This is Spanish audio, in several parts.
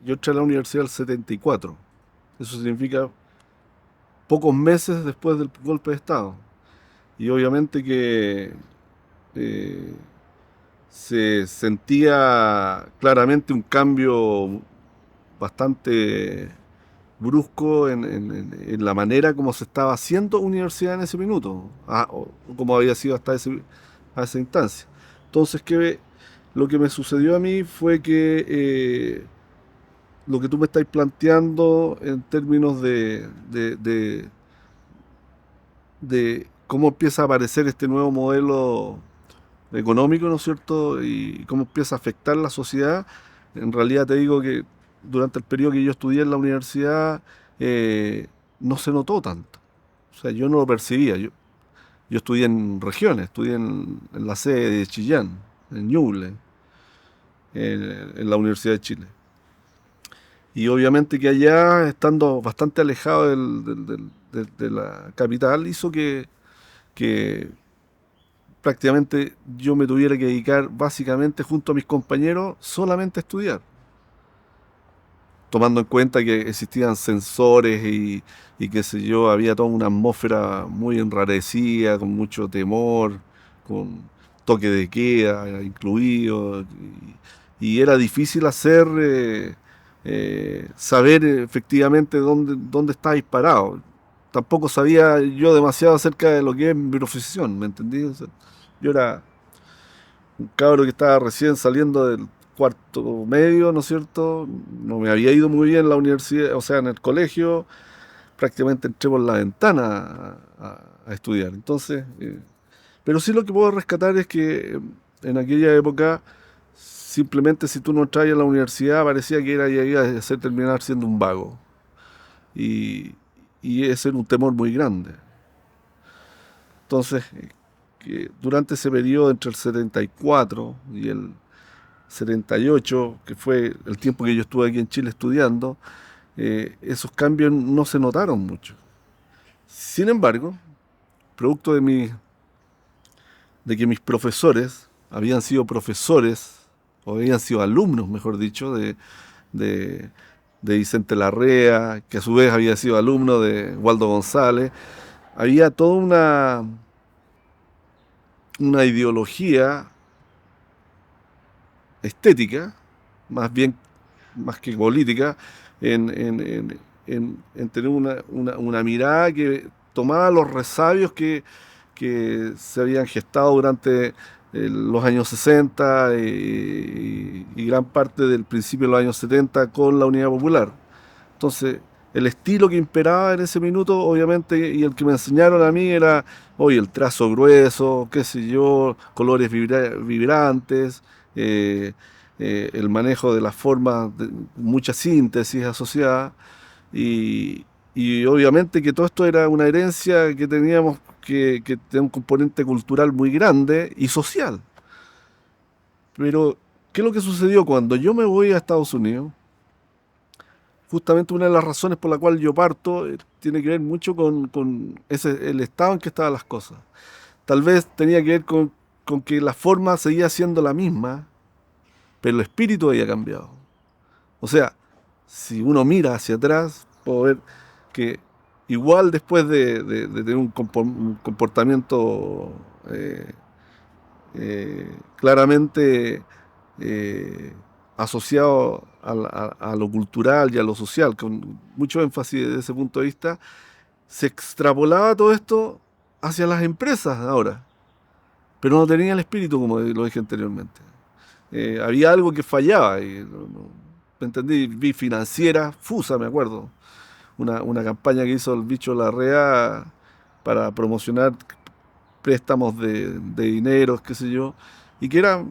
yo entré a la universidad el 74. Eso significa pocos meses después del golpe de Estado. Y obviamente que eh, se sentía claramente un cambio bastante brusco en la manera como se estaba haciendo universidad en ese minuto, o como había sido hasta a esa instancia. Entonces, lo que me sucedió a mí fue que lo que tú me estáis planteando en términos de cómo empieza a aparecer este nuevo modelo económico, ¿no es cierto? Y cómo empieza a afectar la sociedad. En realidad te digo que durante el periodo que yo estudié en la universidad eh, no se notó tanto. O sea, yo no lo percibía. Yo estudié en regiones, estudié en la sede de Chillán, en Ñuble, en la Universidad de Chile. Y obviamente que allá, estando bastante alejado de la capital, hizo que prácticamente yo me tuviera que dedicar básicamente junto a mis compañeros solamente a estudiar, tomando en cuenta que existían sensores y qué sé yo, había toda una atmósfera muy enrarecida, con mucho temor, con toque de queda incluido, y era difícil saber efectivamente dónde está disparado. Tampoco sabía yo demasiado acerca de lo que es mi profesión, ¿me entendí? O sea, yo era un cabro que estaba recién saliendo del cuarto medio, ¿no es cierto? No me había ido muy bien en la universidad, o sea, en el colegio, prácticamente entré por la ventana a estudiar. Entonces, pero sí lo que puedo rescatar es que en aquella época, simplemente si tú no entras a la universidad, parecía que era ya iba a ser terminar siendo un vago. Y, y ese era un temor muy grande. Entonces, que durante ese periodo entre el 74 y el 78, que fue el tiempo que yo estuve aquí en Chile estudiando, esos cambios no se notaron mucho. Sin embargo, producto de que mis profesores habían sido profesores, o habían sido alumnos, mejor dicho, de, de Vicente Larrea, que a su vez había sido alumno de Waldo González, había toda una ideología estética, más bien más que política, en, en- en- en tener una mirada que tomaba los resabios que se habían gestado durante los años 60 y gran parte del principio de los años 70 con la Unidad Popular. Entonces, el estilo que imperaba en ese minuto, obviamente, y el que me enseñaron a mí era, oye, el trazo grueso, qué sé yo, colores vibrantes, eh, el manejo de las formas, mucha síntesis asociada, y, y obviamente que todo esto era una herencia que teníamos que tenía un componente cultural muy grande y social. Pero, ¿qué es lo que sucedió cuando yo me voy a Estados Unidos? Justamente una de las razones por la cual yo parto tiene que ver mucho con el estado en que estaban las cosas. Tal vez tenía que ver con que la forma seguía siendo la misma, pero el espíritu había cambiado. O sea, si uno mira hacia atrás, puedo ver que igual después de tener un comportamiento claramente eh, asociado a lo cultural y a lo social, con mucho énfasis desde ese punto de vista, se extrapolaba todo esto hacia las empresas ahora, pero no tenía el espíritu como lo dije anteriormente. Había algo que fallaba, y ¿me entendí? Vi financiera, Fusa, me acuerdo, una campaña que hizo el bicho Larrea para promocionar préstamos de dineros, qué sé yo, y que era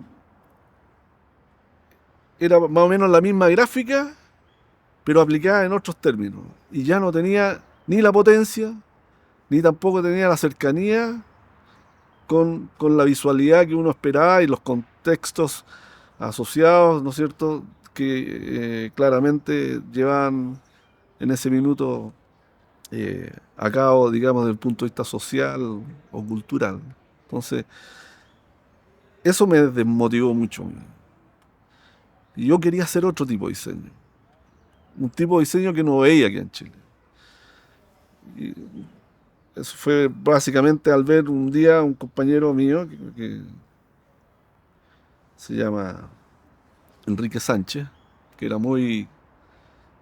más o menos la misma gráfica, pero aplicada en otros términos. Y ya no tenía ni la potencia, ni tampoco tenía la cercanía con la visualidad que uno esperaba y los contextos asociados, ¿no es cierto?, que claramente llevan en ese minuto a cabo, digamos, desde el punto de vista social o cultural. Entonces, eso me desmotivó mucho. Y yo quería hacer otro tipo de diseño. un tipo de diseño que no veía aquí en Chile. Y eso fue básicamente al ver un día un compañero mío que se llama Enrique Sánchez, que era muy...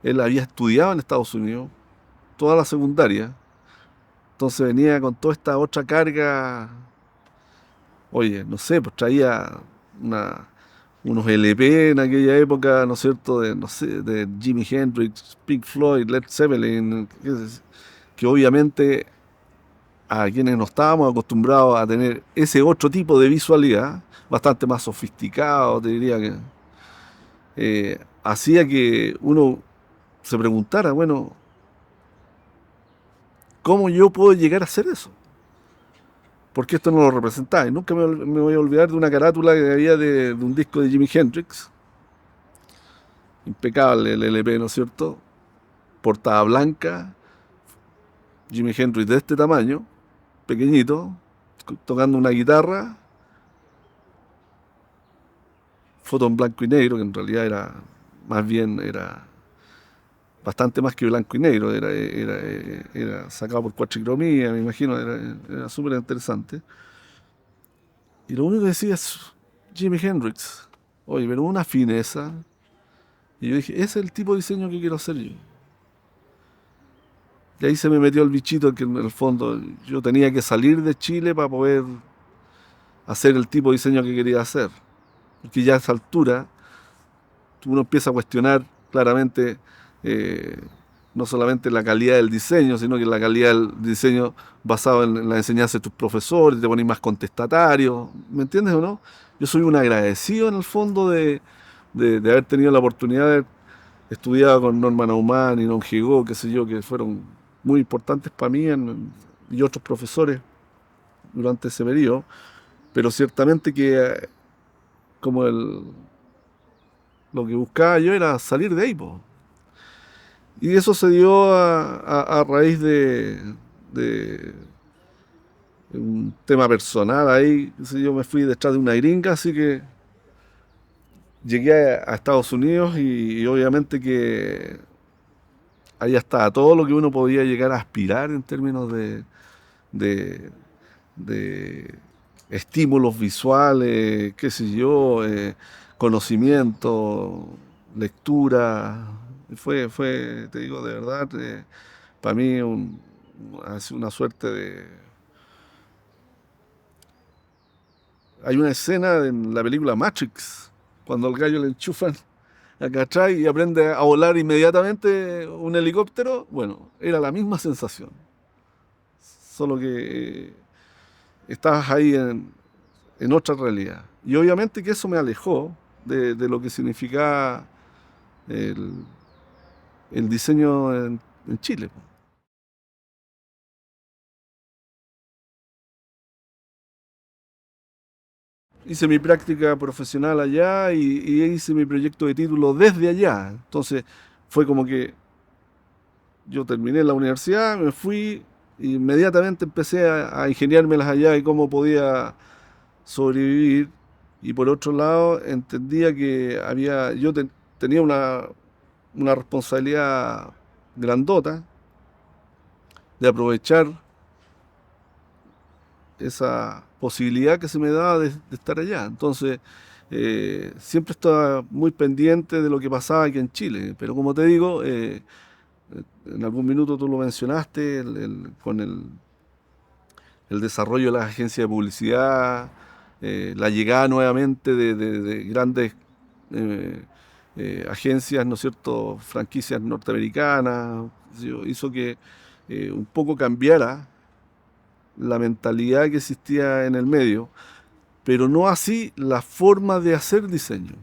Él había estudiado en Estados Unidos toda la secundaria, entonces venía con toda esta otra carga. Oye, no sé, pues traía una, unos LP en aquella época, ¿no es cierto? De, no sé, de Jimi Hendrix, Pink Floyd, Led Zeppelin, que obviamente a quienes no estábamos acostumbrados a tener ese otro tipo de visualidad, bastante más sofisticado, te diría que hacía que uno se preguntara, bueno, ¿cómo yo puedo llegar a hacer eso? Porque esto no lo representaba. Y nunca me voy a olvidar de una carátula que había de un disco de Jimi Hendrix, impecable el LP, ¿no es cierto? Portada blanca, Jimi Hendrix de este tamaño, pequeñito, tocando una guitarra, foto en blanco y negro, que en realidad era más bien era bastante más que blanco y negro, era sacado por cuatricromía, me imagino, era súper interesante. Y lo único que decía es Jimi Hendrix. Oye, pero una fineza. Y yo dije, ese es el tipo de diseño que quiero hacer yo. Y ahí se me metió el bichito que en el fondo yo tenía que salir de Chile para poder hacer el tipo de diseño que quería hacer. Porque ya a esa altura uno empieza a cuestionar claramente eh, no solamente la calidad del diseño, sino que la calidad del diseño basado en la enseñanza de tus profesores, te pones más contestatario, ¿me entiendes o no? Yo soy un agradecido en el fondo de haber tenido la oportunidad de haber estudiado con Norman Aumann y Don Gigó, qué sé yo, que fueron muy importantes para mí y otros profesores durante ese periodo, pero ciertamente que como lo que buscaba yo era salir de ahí, po. Y eso se dio a raíz de un tema personal ahí. Qué sé yo, me fui detrás de una gringa, así que llegué a Estados Unidos y obviamente que ahí estaba todo lo que uno podía llegar a aspirar en términos de, de estímulos visuales, qué sé yo, conocimiento, lectura. Te digo, de verdad, para mí ha sido una suerte de... Hay una escena en la película Matrix, cuando al gallo le enchufan acá atrás y aprende a volar inmediatamente un helicóptero. Bueno, era la misma sensación, solo que estabas ahí en otra realidad. Y obviamente que eso me alejó de lo que significaba el, el diseño en Chile. Hice mi práctica profesional allá y hice mi proyecto de título desde allá. Entonces fue como que yo terminé la universidad, me fui, e inmediatamente empecé a ingeniármelas allá y cómo podía sobrevivir. Y por otro lado, entendía que tenía una responsabilidad grandota de aprovechar esa posibilidad que se me daba de estar allá. Entonces, siempre estaba muy pendiente de lo que pasaba aquí en Chile. Pero como te digo, en algún minuto tú lo mencionaste, con el desarrollo de las agencias de publicidad, la llegada nuevamente de grandes eh, agencias, ¿no es cierto?, franquicias norteamericanas, hizo que un poco cambiara la mentalidad que existía en el medio, pero no así la forma de hacer diseño.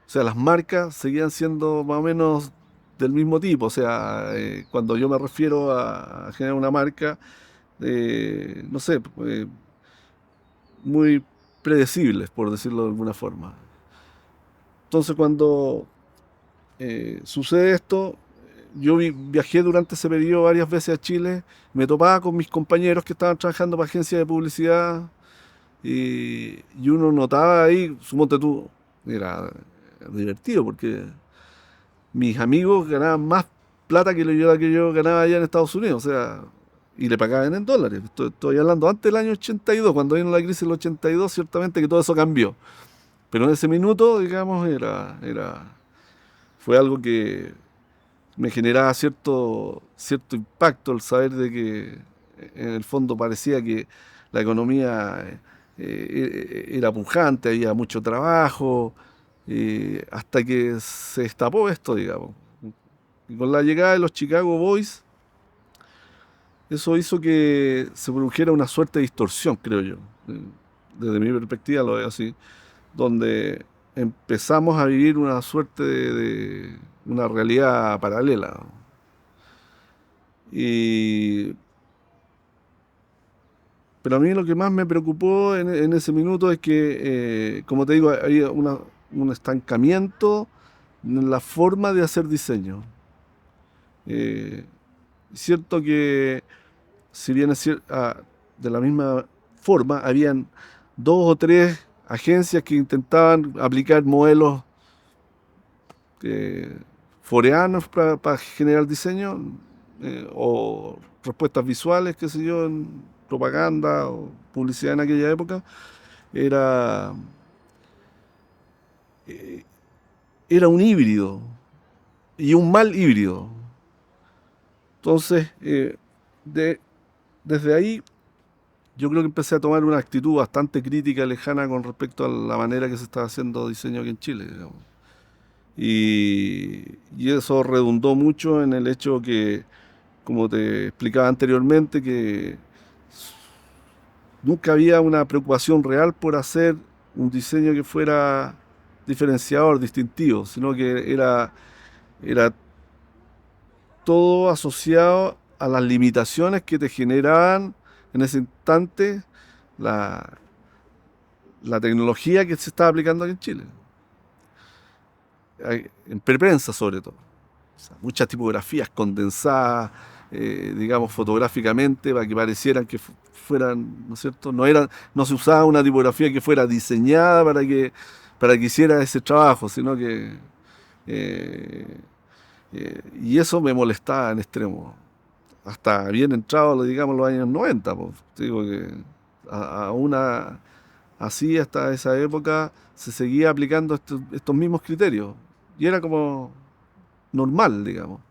O sea, las marcas seguían siendo más o menos del mismo tipo. O sea, cuando yo me refiero a generar una marca, no sé, muy predecibles, por decirlo de alguna forma. Entonces, cuando sucede esto, viajé durante ese periodo varias veces a Chile, me topaba con mis compañeros que estaban trabajando para agencias de publicidad y uno notaba ahí, suponte tú, era divertido porque mis amigos ganaban más plata que que yo ganaba allá en Estados Unidos, o sea, y le pagaban en dólares. Estoy hablando antes del año 82, cuando vino la crisis del 82, ciertamente que todo eso cambió. Pero en ese minuto, digamos, fue algo que me generaba cierto impacto el saber de que en el fondo parecía que la economía era pujante, había mucho trabajo, hasta que se destapó esto, digamos. Y con la llegada de los Chicago Boys, eso hizo que se produjera una suerte de distorsión, creo yo. Eh, Desde mi perspectiva lo veo así, donde empezamos a vivir una suerte de una realidad paralela. Y, pero a mí lo que más me preocupó en ese minuto es que, como te digo, había un estancamiento en la forma de hacer diseño. Eh, Cierto que, si bien de la misma forma, habían dos o tres agencias que intentaban aplicar modelos eh, foreanos para generar diseño, o respuestas visuales, qué sé yo, en propaganda o publicidad en aquella época, era, eh, era un híbrido y un mal híbrido. Entonces, de- desde ahí yo creo que empecé a tomar una actitud bastante crítica, lejana con respecto a la manera que se estaba haciendo diseño aquí en Chile, digamos. Y eso redundó mucho en el hecho que, como te explicaba anteriormente, que nunca había una preocupación real por hacer un diseño que fuera diferenciador, distintivo, sino que era todo asociado a las limitaciones que te generaban en ese instante la, la tecnología que se estaba aplicando aquí en Chile, en preprensa sobre todo. O sea, muchas tipografías condensadas, digamos, fotográficamente para que parecieran que fueran, ¿no es cierto? No se usaba una tipografía que fuera diseñada para que hiciera ese trabajo, sino que... eh, y eso me molestaba en extremo. Hasta bien entrado, digamos, los años 90, pues. Digo que aún así, hasta esa época, se seguía aplicando estos mismos criterios. Y era como normal, digamos.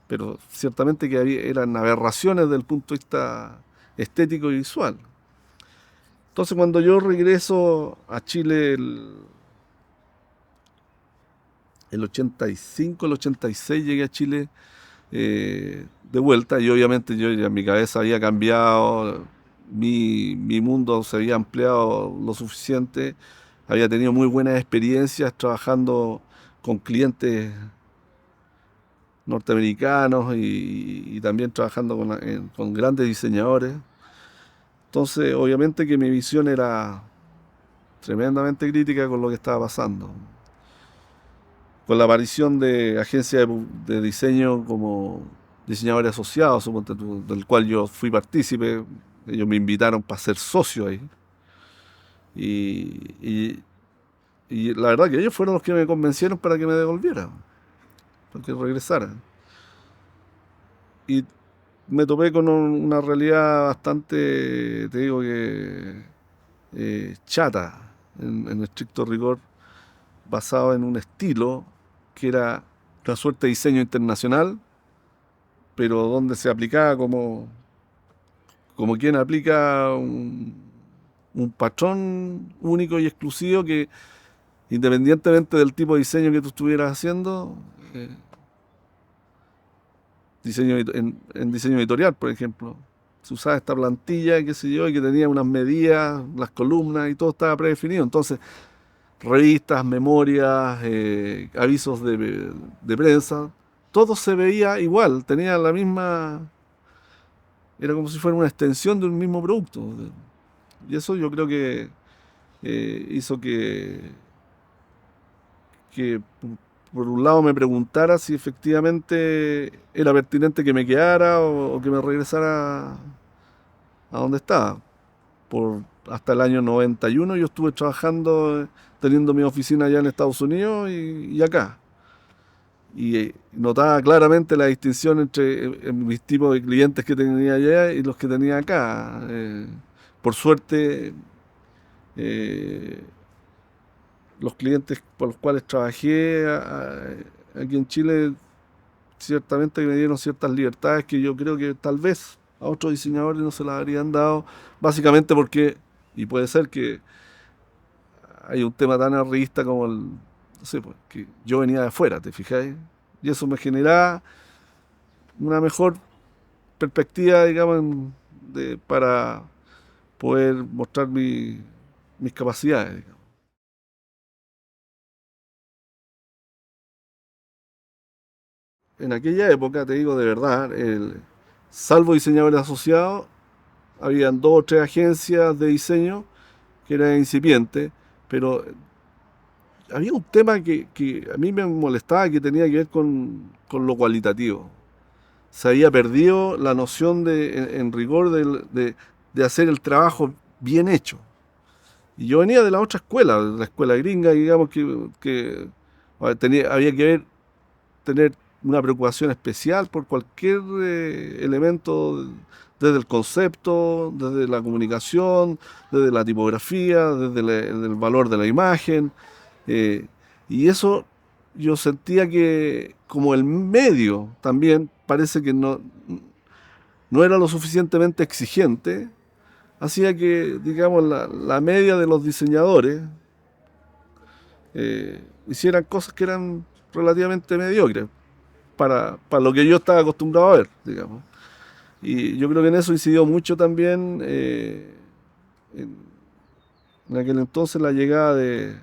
Pero ciertamente que eran aberraciones desde el punto de vista estético y visual. Entonces, cuando yo regreso a Chile el 85, el 86, llegué a Chile de vuelta, y obviamente yo ya mi cabeza había cambiado, mi mundo se había ampliado lo suficiente, había tenido muy buenas experiencias trabajando con clientes norteamericanos y también trabajando con grandes diseñadores. Entonces, obviamente que mi visión era tremendamente crítica con lo que estaba pasando. Con la aparición de agencias de diseño como diseñadores asociados, suponte tú, del cual yo fui partícipe, ellos me invitaron para ser socio ahí. Y, y- y la verdad que ellos fueron los que me convencieron para que me devolviera, para que regresara. Y me topé con una realidad bastante, te digo que chata, en estricto rigor, basado en un estilo que era una suerte de diseño internacional, pero donde se aplicaba como quien aplica un patrón único y exclusivo que, independientemente del tipo de diseño que tú estuvieras haciendo, eh, en diseño editorial, por ejemplo, se usaba esta plantilla, qué sé yo, y que tenía unas medidas, las columnas y todo estaba predefinido. Entonces, revistas, memorias, avisos de prensa, todo se veía igual, tenía la misma, era como si fuera una extensión de un mismo producto. Y eso yo creo que hizo que por un lado me preguntara si efectivamente era pertinente que me quedara o que me regresara a donde estaba. Hasta el año 91 yo estuve trabajando, teniendo mi oficina allá en Estados Unidos y acá. notaba claramente la distinción entre mis tipos de clientes que tenía allá y los que tenía acá. Por suerte, eh, los clientes por los cuales trabajé aquí en Chile ciertamente me dieron ciertas libertades que yo creo que tal vez a otros diseñadores no se las habrían dado, básicamente porque, y puede ser que hay un tema tan arribista como no sé, pues, que yo venía de afuera, ¿te fijáis? Y eso me generaba una mejor perspectiva, digamos, para poder mostrar mis capacidades, digamos. En aquella época, te digo de verdad, salvo diseñadores asociados, habían dos o tres agencias de diseño que eran incipientes, pero había un tema que a mí me molestaba que tenía que ver con lo cualitativo. Se había perdido la noción en rigor de hacer el trabajo bien hecho. Y yo venía de la otra escuela, de la escuela gringa, digamos que había que tener una preocupación especial por cualquier elemento, desde el concepto, desde la comunicación, desde la tipografía, desde el valor de la imagen. eh, y eso yo sentía que como el medio también parece que no era lo suficientemente exigente, hacía que, digamos, la media de los diseñadores hicieran cosas que eran relativamente mediocres para lo que yo estaba acostumbrado a ver, digamos. Y yo creo que en eso incidió mucho también en, en aquel entonces la llegada de-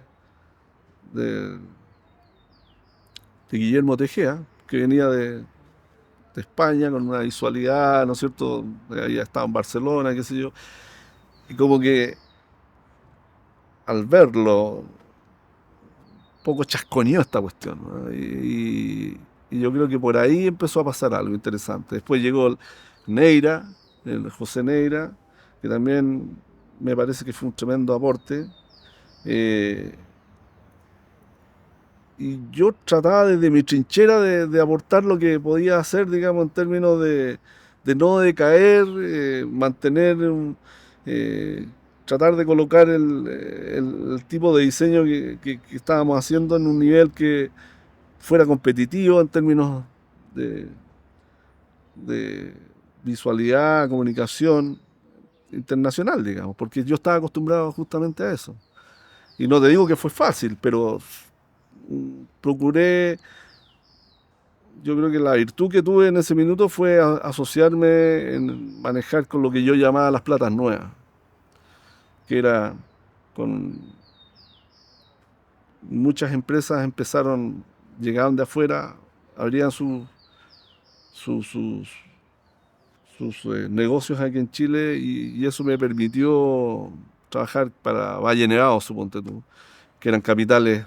de Guillermo Tejea, que venía de España con una visualidad, ¿no es cierto? Había estado en Barcelona, qué sé yo. Y como que al verlo, poco chasconeó esta cuestión, ¿no? Y yo creo que por ahí empezó a pasar algo interesante. Después llegó Neira, el José Neira, que también me parece que fue un tremendo aporte. Eh, y yo trataba desde mi trinchera de aportar lo que podía hacer, digamos, en términos de no decaer, mantener eh, tratar de colocar el tipo de diseño que estábamos haciendo en un nivel que fuera competitivo en términos de, de visualidad, comunicación internacional, digamos, porque yo estaba acostumbrado justamente a eso. Y no te digo que fue fácil, pero procuré, yo creo que la virtud que tuve en ese minuto fue asociarme en manejar con lo que yo llamaba las platas nuevas, que era con muchas empresas empezaron, llegaban de afuera, abrían su- sus, sus negocios aquí en Chile y eso me permitió trabajar para Valle Nevado, suponte tú, que eran capitales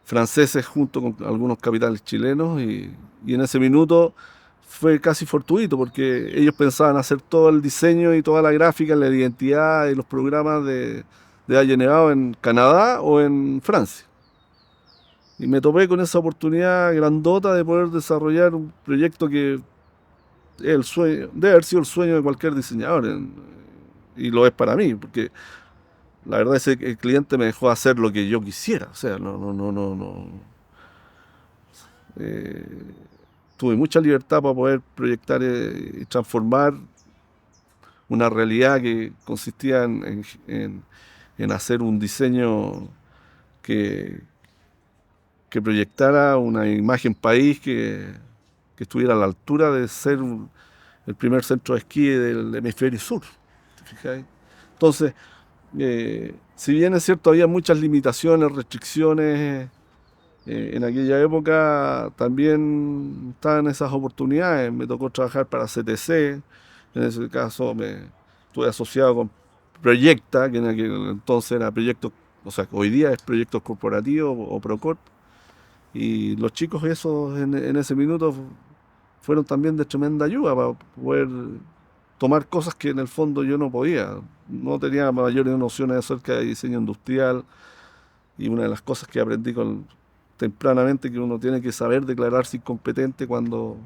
franceses junto con algunos capitales chilenos y en ese minuto fue casi fortuito porque ellos pensaban hacer todo el diseño y toda la gráfica, la identidad y los programas de Valle Nevado en Canadá o en Francia. Y me topé con esa oportunidad grandota de poder desarrollar un proyecto que es el sueño, debe haber sido el sueño de cualquier diseñador, y lo es para mí, porque la verdad es que el cliente me dejó hacer lo que yo quisiera, o sea, no. eh, Tuve mucha libertad para poder proyectar y transformar una realidad que consistía en hacer un diseño que, que proyectara una imagen país que estuviera a la altura de ser el primer centro de esquí del hemisferio sur. ¿Te fijáis? Entonces, si bien es cierto, había muchas limitaciones, restricciones, en aquella época también estaban esas oportunidades. Me tocó trabajar para CTC, en ese caso me estuve asociado con Proyecta, que en aquel entonces era Proyecto, o sea, que hoy día es Proyectos Corporativos o Procort. Y los chicos esos en ese minuto fueron también de tremenda ayuda para poder tomar cosas que en el fondo yo no podía. No tenía mayores nociones acerca de diseño industrial y una de las cosas que aprendí con tempranamente que uno tiene que saber declararse incompetente cuando...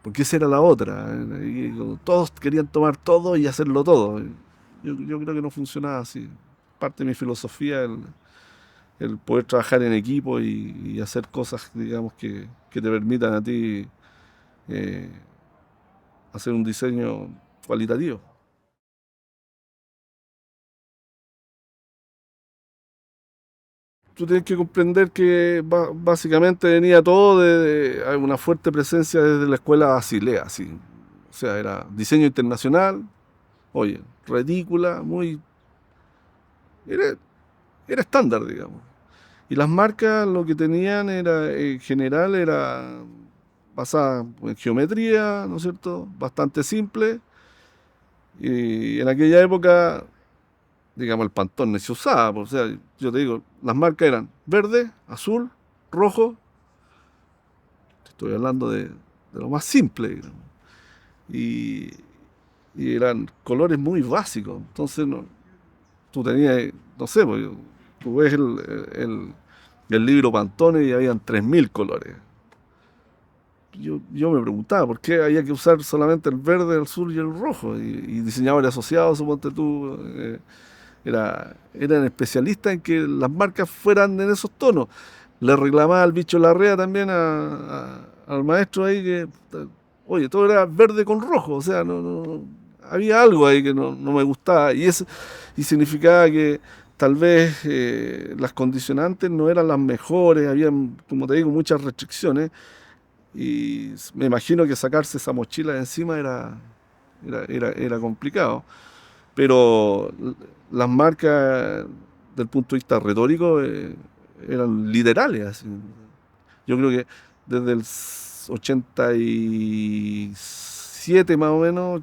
Porque esa era la otra. Y todos querían tomar todo y hacerlo todo. Yo creo que no funcionaba así. Parte de mi filosofía, el poder trabajar en equipo y hacer cosas, digamos, que te permitan a ti eh, hacer un diseño cualitativo. Tú tienes que comprender que básicamente venía todo de una fuerte presencia desde la escuela Basilea, así. O sea, era diseño internacional, oye, ridícula, muy... Era, era estándar, digamos. Y las marcas lo que tenían era, en general, era basada en geometría, ¿no es cierto? Bastante simple. Y en aquella época, digamos, el Pantone se usaba, pues, o sea, yo te digo, las marcas eran verde, azul, rojo. Estoy hablando de lo más simple, digamos. Y, y eran colores muy básicos. Entonces, tú tenías, no sé, pues, tú ves el libro Pantone y habían 3000 colores. Yo me preguntaba por qué había que usar solamente el verde, el azul y el rojo. Y diseñadores asociados, suponte tú, eran especialistas en que las marcas fueran en esos tonos. Le reclamaba al bicho Larrea también al maestro ahí que, oye, todo era verde con rojo, o sea, había algo ahí que no me gustaba. Y significaba que tal vez las condicionantes no eran las mejores, habían, como te digo, muchas restricciones. Y me imagino que sacarse esa mochila de encima era complicado. Pero las marcas, del punto de vista retórico, eran literales, así. Yo creo que desde el 87 más o menos,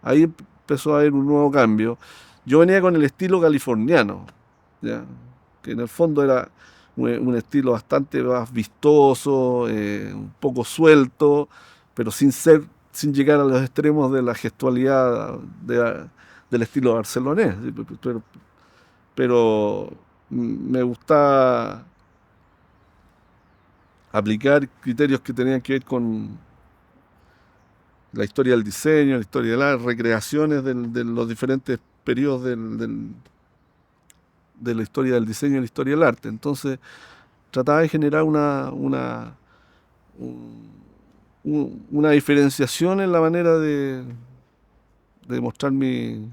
ahí empezó a haber un nuevo cambio. Yo venía con el estilo californiano, ¿ya? Que en el fondo era un estilo bastante más vistoso, un poco suelto, pero sin llegar a los extremos de la gestualidad del estilo barcelonés. ¿Sí? Pero me gusta aplicar criterios que tenían que ver con la historia del diseño, la historia de las recreaciones de los diferentes periodos de la historia del diseño y la historia del arte. Entonces, trataba de generar una diferenciación en la manera de mostrar mi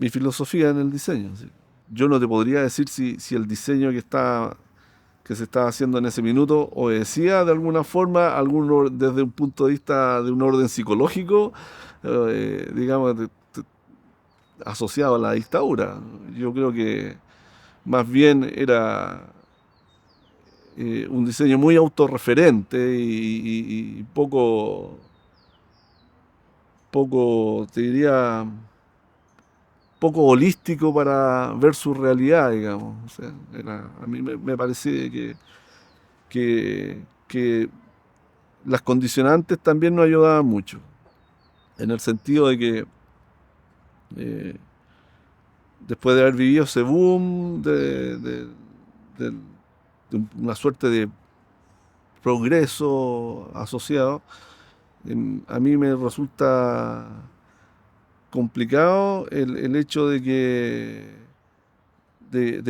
filosofía en el diseño. ¿Sí? Yo no te podría decir si el diseño que se estaba haciendo en ese minuto obedecía de alguna forma desde un punto de vista de un orden psicológico, digamos, asociado a la dictadura. Yo creo que más bien era un diseño muy autorreferente y poco, te diría, poco holístico para ver su realidad, digamos. O sea, a mí me parece que las condicionantes también nos ayudaban mucho, en el sentido de que eh, después de haber vivido ese boom de- de una suerte de progreso asociado, a mí me resulta complicado el hecho de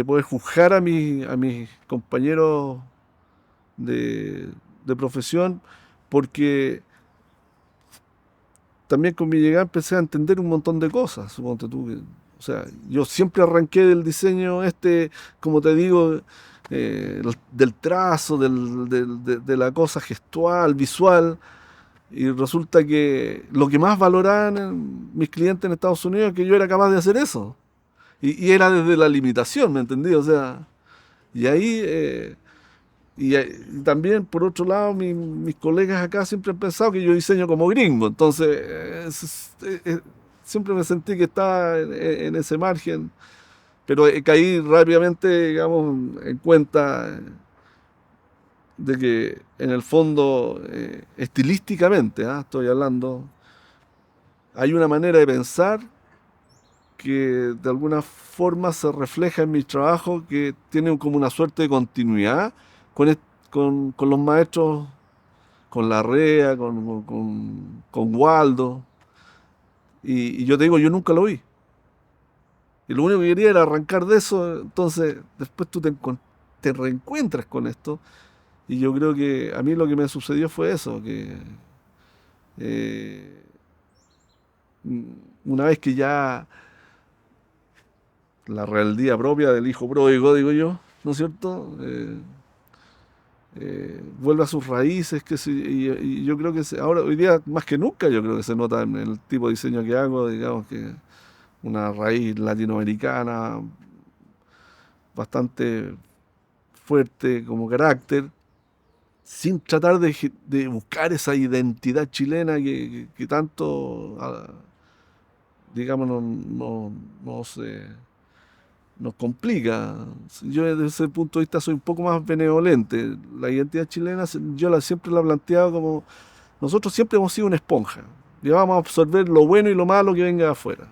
poder juzgar a mis compañeros de, de profesión, porque también con mi llegada empecé a entender un montón de cosas, suponte tú. O sea, yo siempre arranqué del diseño como te digo, del trazo, de la cosa gestual, visual, y resulta que lo que más valoraban mis clientes en Estados Unidos es que yo era capaz de hacer eso. Y era desde la limitación, ¿me entendí? O sea, y ahí, y también por otro lado, mis colegas acá siempre han pensado que yo diseño como gringo, entonces siempre me sentí que estaba en ese margen, pero caí rápidamente, digamos, en cuenta de que en el fondo, estilísticamente, estoy hablando, hay una manera de pensar que de alguna forma se refleja en mi trabajo, que tiene como una suerte de continuidad con, con los maestros, con Larrea, con Waldo. Y yo te digo, yo nunca lo vi. Y lo único que quería era arrancar de eso, entonces después tú te reencuentras con esto. Y yo creo que a mí lo que me sucedió fue eso, que eh, una vez que ya la rebeldía propia del hijo pródigo, digo yo, ¿no es cierto? Vuelve a sus raíces, y yo creo que ahora, hoy día, más que nunca, yo creo que se nota en el tipo de diseño que hago, digamos que una raíz latinoamericana bastante fuerte como carácter, sin tratar de buscar esa identidad chilena que tanto, digamos, no se nos complica. Yo desde ese punto de vista soy un poco más benevolente. La identidad chilena siempre la he planteado como nosotros siempre hemos sido una esponja. Y vamos a absorber lo bueno y lo malo que venga de afuera.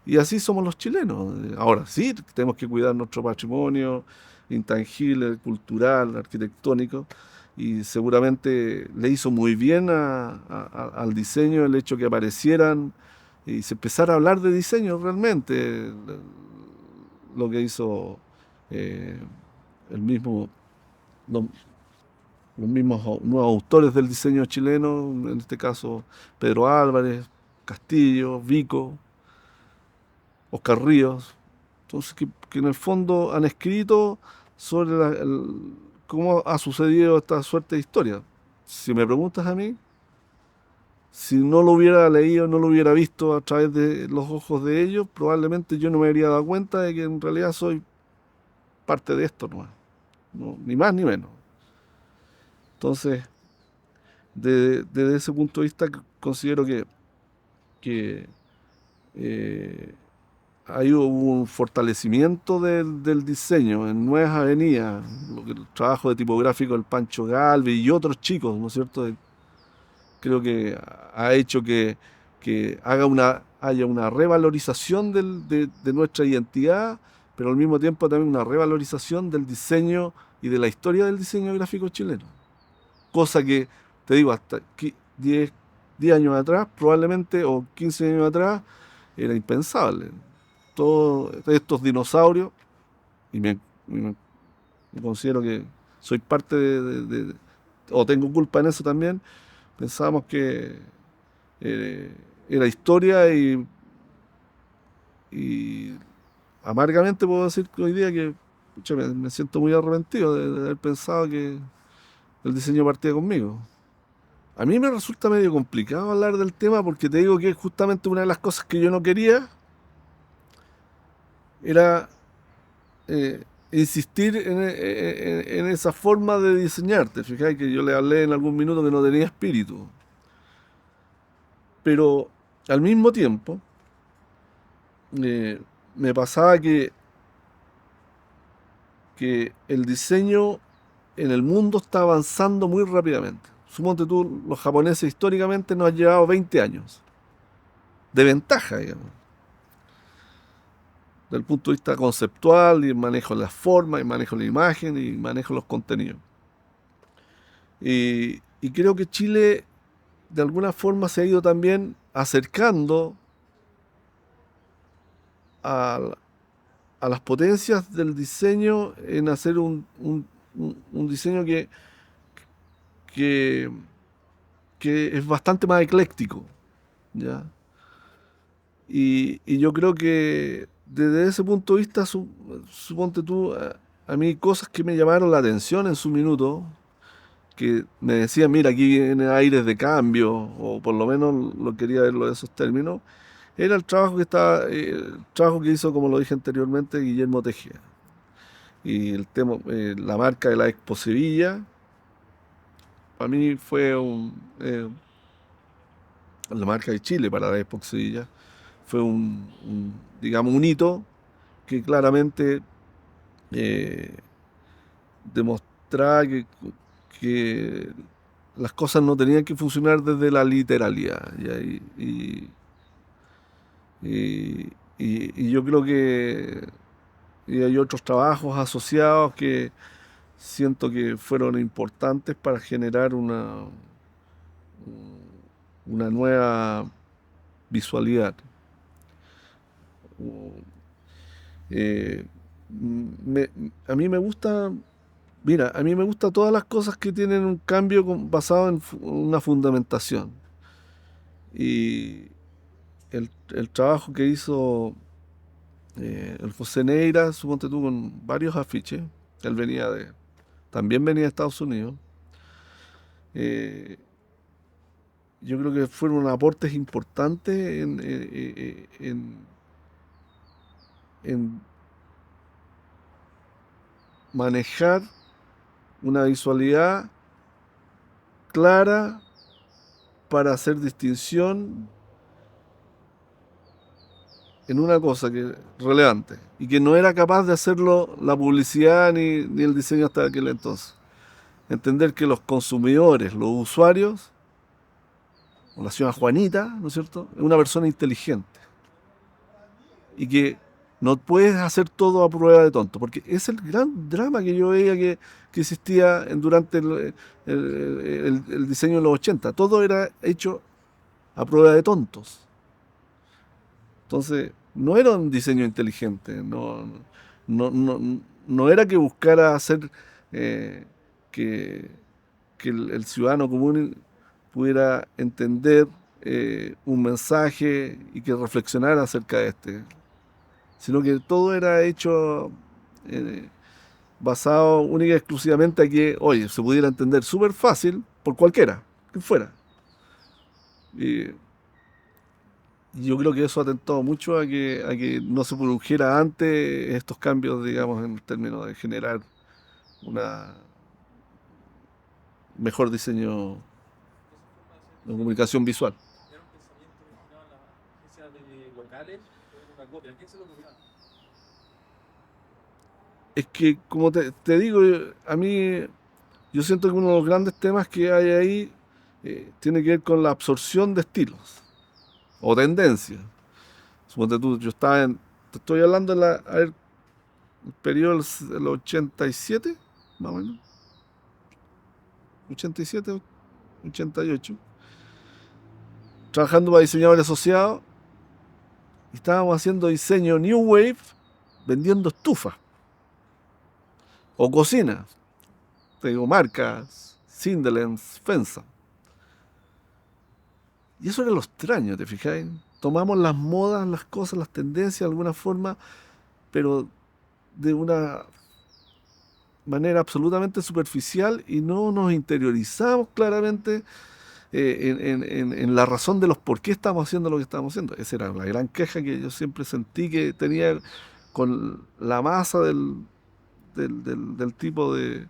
Y así somos los chilenos. Ahora sí, tenemos que cuidar nuestro patrimonio intangible, cultural, arquitectónico. Y seguramente le hizo muy bien al diseño el hecho que aparecieran y se empezara a hablar de diseño realmente. Lo que hizo eh, el mismo, lo- los mismos nuevos autores del diseño chileno, en este caso Pedro Álvarez, Castillo, Vico, Oscar Ríos. Entonces, que en el fondo han escrito sobre cómo ha sucedido esta suerte de historia. Si me preguntas a mí, si no lo hubiera leído, no lo hubiera visto a través de los ojos de ellos, probablemente yo no me habría dado cuenta de que en realidad soy parte de esto, ni más ni menos. Entonces, desde ese punto de vista, considero que eh, hay un fortalecimiento del diseño en nuevas avenidas, el trabajo de tipográfico del Pancho Galvez y otros chicos, ¿no es cierto? Creo que ha hecho que haya una revalorización de nuestra identidad, pero al mismo tiempo también una revalorización del diseño y de la historia del diseño gráfico chileno. Cosa que, te digo, hasta 10 años atrás, probablemente, o 15 años atrás, era impensable. Todos estos dinosaurios, y me considero que soy parte o tengo culpa en eso también, pensábamos que eh, era historia y amargamente puedo decir que hoy día que pucha, me siento muy arrepentido de haber pensado que el diseño partía conmigo. A mí me resulta medio complicado hablar del tema porque te digo que justamente una de las cosas que yo no quería era eh, insistir en esa forma de diseñarte. Fíjate que yo le hablé en algún minuto que no tenía espíritu, pero al mismo tiempo me pasaba que el diseño en el mundo está avanzando muy rápidamente. Suponte tú, los japoneses históricamente nos han llevado 20 años de ventaja, digamos, desde el punto de vista conceptual y el manejo de las formas, y manejo de la imagen y manejo de los contenidos. Y creo que Chile de alguna forma se ha ido también acercando a, a las potencias del diseño en hacer un diseño que, que es bastante más ecléctico, ¿ya? Y yo creo que desde ese punto de vista, suponte tú, a mí cosas que me llamaron la atención en su minuto, que me decían, mira, aquí viene aires de cambio, o por lo menos lo quería verlo de esos términos, era el trabajo que hizo, como lo dije anteriormente, Guillermo Tejeda. Y el tema, la marca de la Expo Sevilla, para mí fue la marca de Chile para la Expo Sevilla, fue digamos, un hito que claramente eh, demostraba que las cosas no tenían que funcionar desde la literalidad. Y, y yo creo que y hay otros trabajos asociados que siento que fueron importantes para generar una nueva visualidad. Eh, me- a mí me gusta, mira, a mí me gusta todas las cosas que tienen un cambio basado en una fundamentación. Y el trabajo que hizo el José Neira, suponte tú, con varios afiches, él también venía de Estados Unidos. eh, yo creo que fueron aportes importantes en manejar una visualidad clara para hacer distinción en una cosa que relevante y que no era capaz de hacerlo la publicidad ni el diseño hasta aquel entonces. Entender que los consumidores, los usuarios, o la señora Juanita, ¿no es cierto?, es una persona inteligente y que no puedes hacer todo a prueba de tonto, porque es el gran drama que yo veía que existía durante el diseño de los 80. Todo era hecho a prueba de tontos. Entonces, no era un diseño inteligente, no, no era que buscara hacer eh, que, que el ciudadano común pudiera entender un mensaje y que reflexionara acerca de este, sino que todo era hecho eh, basado única y exclusivamente a que, oye, se pudiera entender súper fácil por cualquiera, que fuera. Y yo creo que eso atentó mucho a que no se produjera antes estos cambios, digamos, en términos de generar una mejor diseño de comunicación visual. Es que, como te digo, a mí yo siento que uno de los grandes temas que hay ahí tiene que ver con la absorción de estilos o tendencias. Suponte tú, te estoy hablando de a ver, el periodo del 87, más o menos, 87, 88, trabajando para diseñadores asociados y estábamos haciendo diseño New Wave vendiendo estufas o cocinas, te digo, marcas, Sindelens, Fensa. Y eso era lo extraño, ¿te fijáis? Tomamos las modas, las cosas, las tendencias de alguna forma, pero de una manera absolutamente superficial y no nos interiorizamos claramente en la razón de los por qué estamos haciendo lo que estamos haciendo. Esa era la gran queja que yo siempre sentí que tenía con la masa del tipo de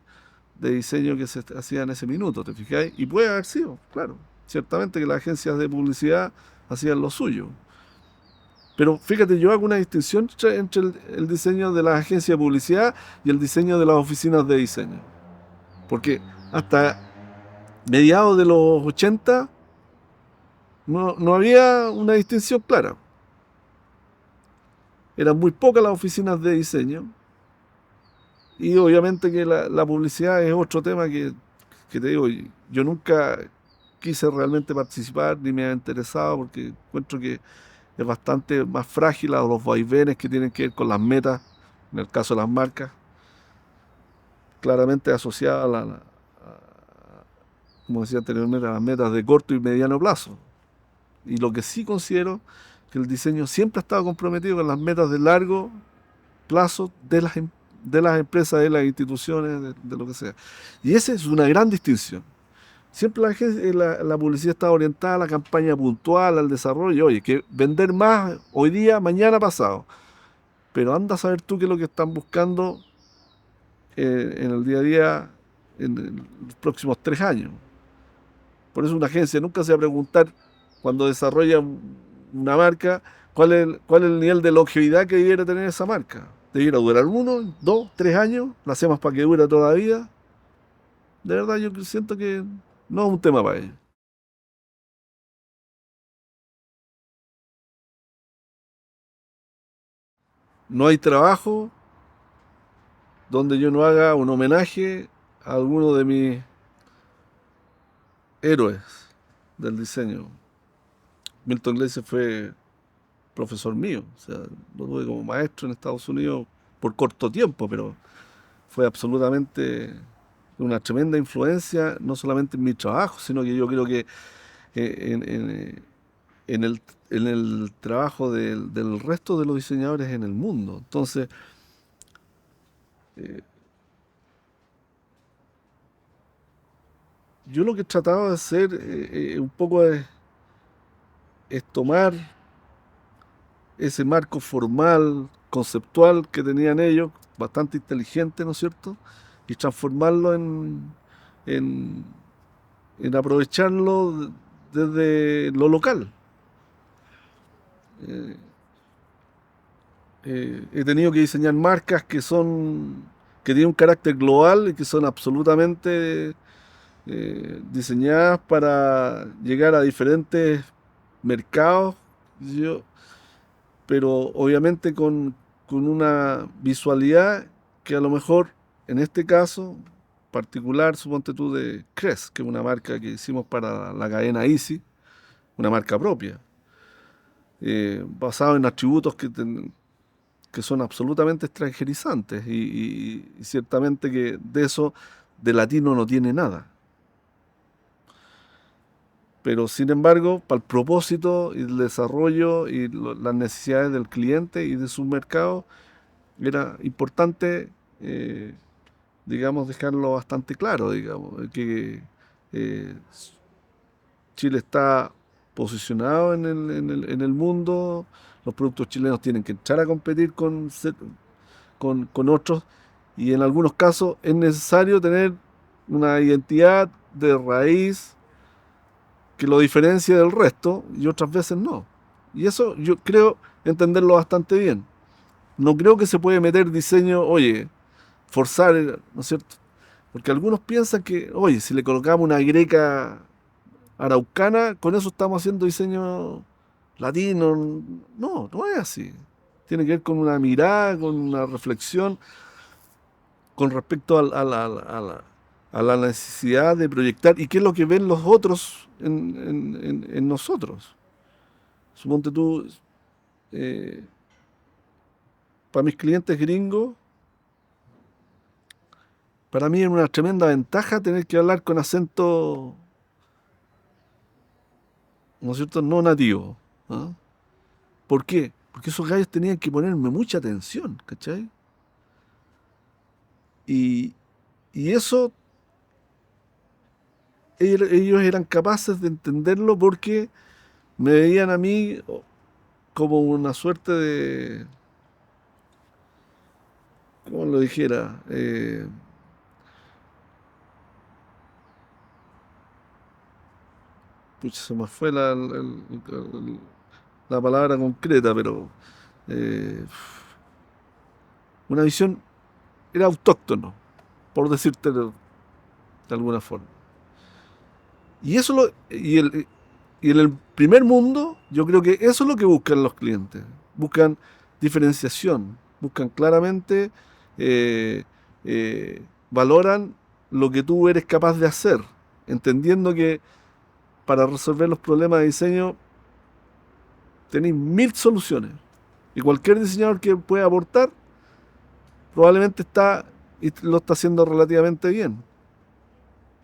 diseño que se hacía en ese minuto, ¿te fijáis? Y puede haber sido, claro, ciertamente que las agencias de publicidad hacían lo suyo. Pero fíjate, yo hago una distinción entre el diseño de las agencias de publicidad y el diseño de las oficinas de diseño. Porque hasta mediados de los 80 no había una distinción clara. Eran muy pocas las oficinas de diseño y obviamente que la publicidad es otro tema que te digo, yo nunca quise realmente participar ni me ha interesado porque encuentro que es bastante más frágil a los vaivenes que tienen que ver con las metas, en el caso de las marcas, claramente asociadas como decía anteriormente, a las metas de corto y mediano plazo. Y lo que sí considero que el diseño siempre ha estado comprometido con las metas de largo plazo de las empresas, de las instituciones, de lo que sea. Y esa es una gran distinción. Siempre la publicidad está orientada a la campaña puntual, al desarrollo. Oye, que vender más hoy día, mañana, pasado. Pero anda a saber tú qué es lo que están buscando en el día a día en los próximos 3 años. Por eso una agencia nunca se va a preguntar cuando desarrolla una marca cuál es el nivel de longevidad que debiera tener esa marca. Debiera durar 1, 2, 3 años, la hacemos para que dure toda la vida. De verdad yo siento que no es un tema para ellos. no hay trabajo donde yo no haga un homenaje a alguno de mis héroes del diseño. Milton Glaser fue profesor mío, o sea, lo tuve como maestro en Estados Unidos por corto tiempo, pero fue absolutamente una tremenda influencia, no solamente en mi trabajo, sino que yo creo que en el trabajo del resto de los diseñadores en el mundo. Entonces, eh, yo lo que he tratado de hacer un poco es tomar ese marco formal, conceptual que tenían ellos, bastante inteligente, ¿no es cierto? Y transformarlo en, en aprovecharlo desde lo local. Eh, he tenido que diseñar marcas que tienen un carácter global y que son absolutamente diseñadas para llegar a diferentes mercados, yo, pero obviamente con una visualidad que a lo mejor en este caso particular, suponte tú de Crest, que es una marca que hicimos para la cadena Easy, una marca propia, basado en atributos que son absolutamente extranjerizantes y ciertamente que de eso de latino no tiene nada. Pero sin embargo, para el propósito y el desarrollo y las necesidades del cliente y de su mercado, era importante, eh, digamos, dejarlo bastante claro, digamos, que eh, Chile está posicionado en el mundo, los productos chilenos tienen que entrar a competir con otros y en algunos casos es necesario tener una identidad de raíz que lo diferencia del resto y otras veces no. Y eso yo creo entenderlo bastante bien. No creo que se puede meter diseño, oye, forzar, ¿no es cierto? Porque algunos piensan que, oye, si le colocamos una greca araucana, con eso estamos haciendo diseño latino. No, no es así. Tiene que ver con una mirada, con una reflexión con respecto a la necesidad de proyectar y qué es lo que ven los otros en nosotros. Suponte tú, eh, para mis clientes gringos, para mí es una tremenda ventaja tener que hablar con acento, ¿no es cierto?, no nativo. ¿Ah? ¿Por qué? Porque esos gallos tenían que ponerme mucha atención, ¿cachai? Y, y eso ellos eran capaces de entenderlo porque me veían a mí como una suerte de, ¿cómo lo dijera? Pucha, se me fue la palabra concreta, pero eh, una visión era autóctono, por decirte de alguna forma. Y en el primer mundo, yo creo que eso es lo que buscan los clientes. Buscan diferenciación, buscan claramente, eh, valoran lo que tú eres capaz de hacer, entendiendo que para resolver los problemas de diseño tenéis mil soluciones. Y cualquier diseñador que pueda aportar probablemente está y lo está haciendo relativamente bien.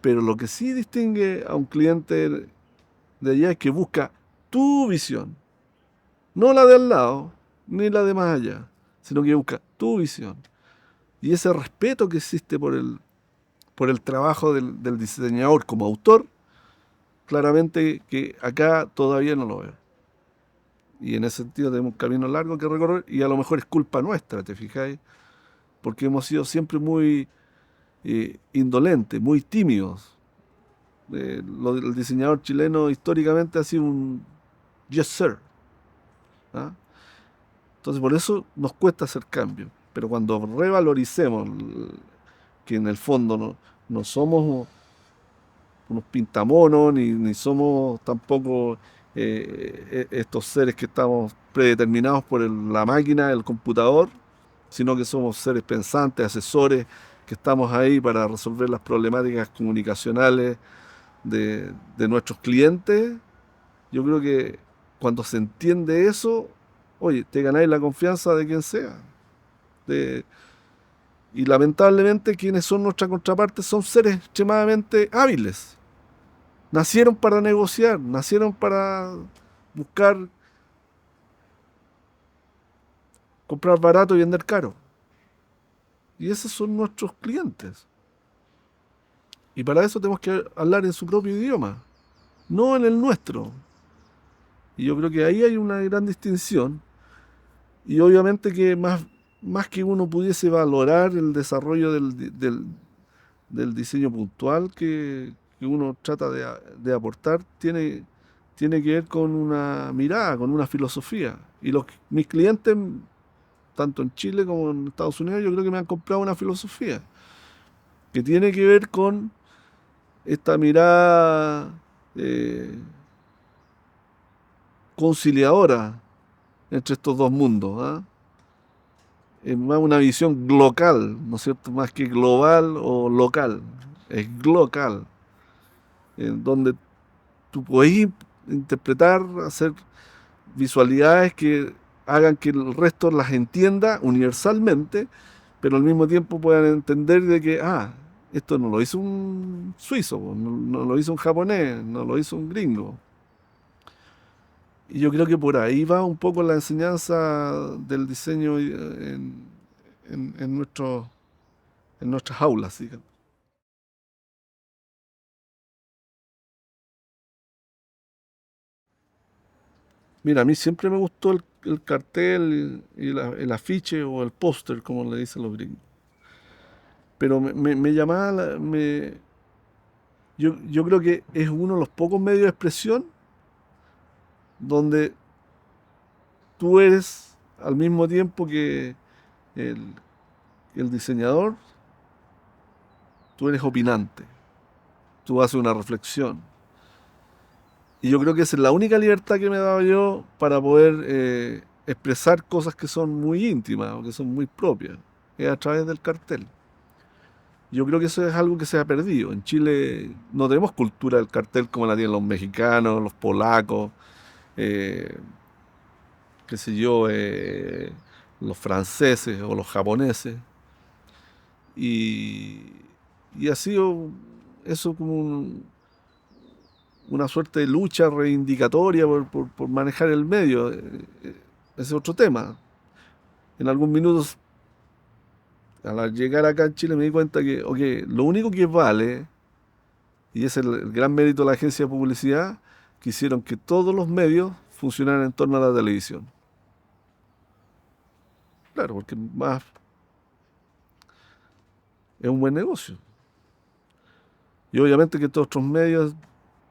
Pero lo que sí distingue a un cliente de allá es que busca tu visión, no la de al lado, ni la de más allá, sino que busca tu visión. Y ese respeto que existe por el trabajo del diseñador como autor, claramente que acá todavía no lo veo. Y en ese sentido tenemos un camino largo que recorrer y a lo mejor es culpa nuestra, ¿te fijáis? Porque hemos sido siempre muy indolentes, muy tímidos. El diseñador chileno históricamente ha sido un yes sir. ¿Ah? Entonces por eso nos cuesta hacer cambios. Pero cuando revaloricemos que en el fondo no somos unos pintamonos, ni somos tampoco estos seres que estamos predeterminados por la máquina, el computador, sino que somos seres pensantes, asesores, que estamos ahí para resolver las problemáticas comunicacionales de nuestros clientes. Yo creo que cuando se entiende eso, oye, te ganáis la confianza de quien sea. De- y lamentablemente quienes son nuestra contraparte son seres extremadamente hábiles. Nacieron para negociar, nacieron para buscar comprar barato y vender caro. Y esos son nuestros clientes. Y para eso tenemos que hablar en su propio idioma, no en el nuestro. Y yo creo que ahí hay una gran distinción. Y obviamente que más que uno pudiese valorar el desarrollo del diseño puntual que uno trata de aportar, tiene que ver con una mirada, con una filosofía. Y mis clientes, tanto en Chile como en Estados Unidos, yo creo que me han comprado una filosofía que tiene que ver con esta mirada eh, conciliadora entre estos dos mundos, ¿ah? Es más una visión local, ¿no es cierto? Más que global o local, es local, en donde tú podés interpretar, hacer visualidades que hagan que el resto las entienda universalmente, pero al mismo tiempo puedan entender de que, esto no lo hizo un suizo, no lo hizo un japonés, no lo hizo un gringo. Y yo creo que por ahí va un poco la enseñanza del diseño en en nuestras aulas, digamos. Mira, a mí siempre me gustó el cartel y el afiche o el póster, como le dicen los gringos. Pero me llamaba, yo creo que es uno de los pocos medios de expresión donde tú eres al mismo tiempo que el, el diseñador, tú eres opinante, tú haces una reflexión. Y yo creo que esa es la única libertad que me he dado yo para poder expresar cosas que son muy íntimas o que son muy propias, es a través del cartel. Yo creo que eso es algo que se ha perdido. En Chile no tenemos cultura del cartel como la tienen los mexicanos, los polacos, eh, qué sé yo, los franceses o los japoneses. Y, y ha sido eso como una suerte de lucha reivindicatoria por manejar el medio. Ese es otro tema. En algún minuto, al llegar acá en Chile, me di cuenta que, ok, lo único que vale, y ese es el gran mérito de la agencia de publicidad, que hicieron que todos los medios funcionaran en torno a la televisión. Claro, porque más es un buen negocio. Y obviamente que todos otros medios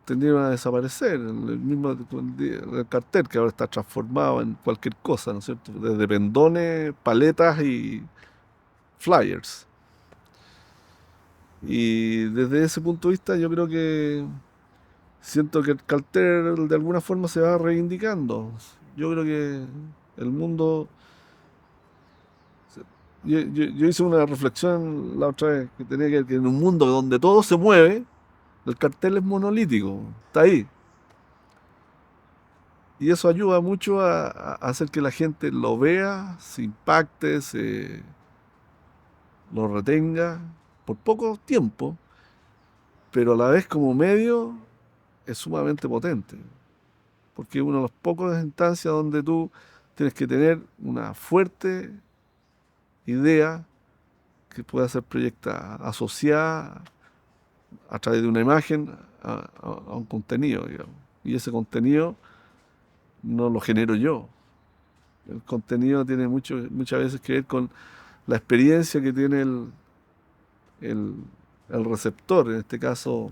tendieron a desaparecer. El mismo el cartel que ahora está transformado en cualquier cosa, ¿no es cierto? Desde pendones, paletas y flyers. Y desde ese punto de vista yo creo que siento que el cartel de alguna forma se va reivindicando. Yo creo que el mundo... yo hice una reflexión la otra vez que tenía que ver que en un mundo donde todo se mueve, el cartel es monolítico, está ahí. Y eso ayuda mucho a hacer que la gente lo vea, se impacte, lo retenga por poco tiempo, pero a la vez como medio es sumamente potente, porque es una de las pocas instancias donde tú tienes que tener una fuerte idea que pueda ser proyectada, asociada a través de una imagen a un contenido, digamos. Y ese contenido no lo genero yo. El contenido tiene muchas veces que ver con la experiencia que tiene el- el receptor, en este caso,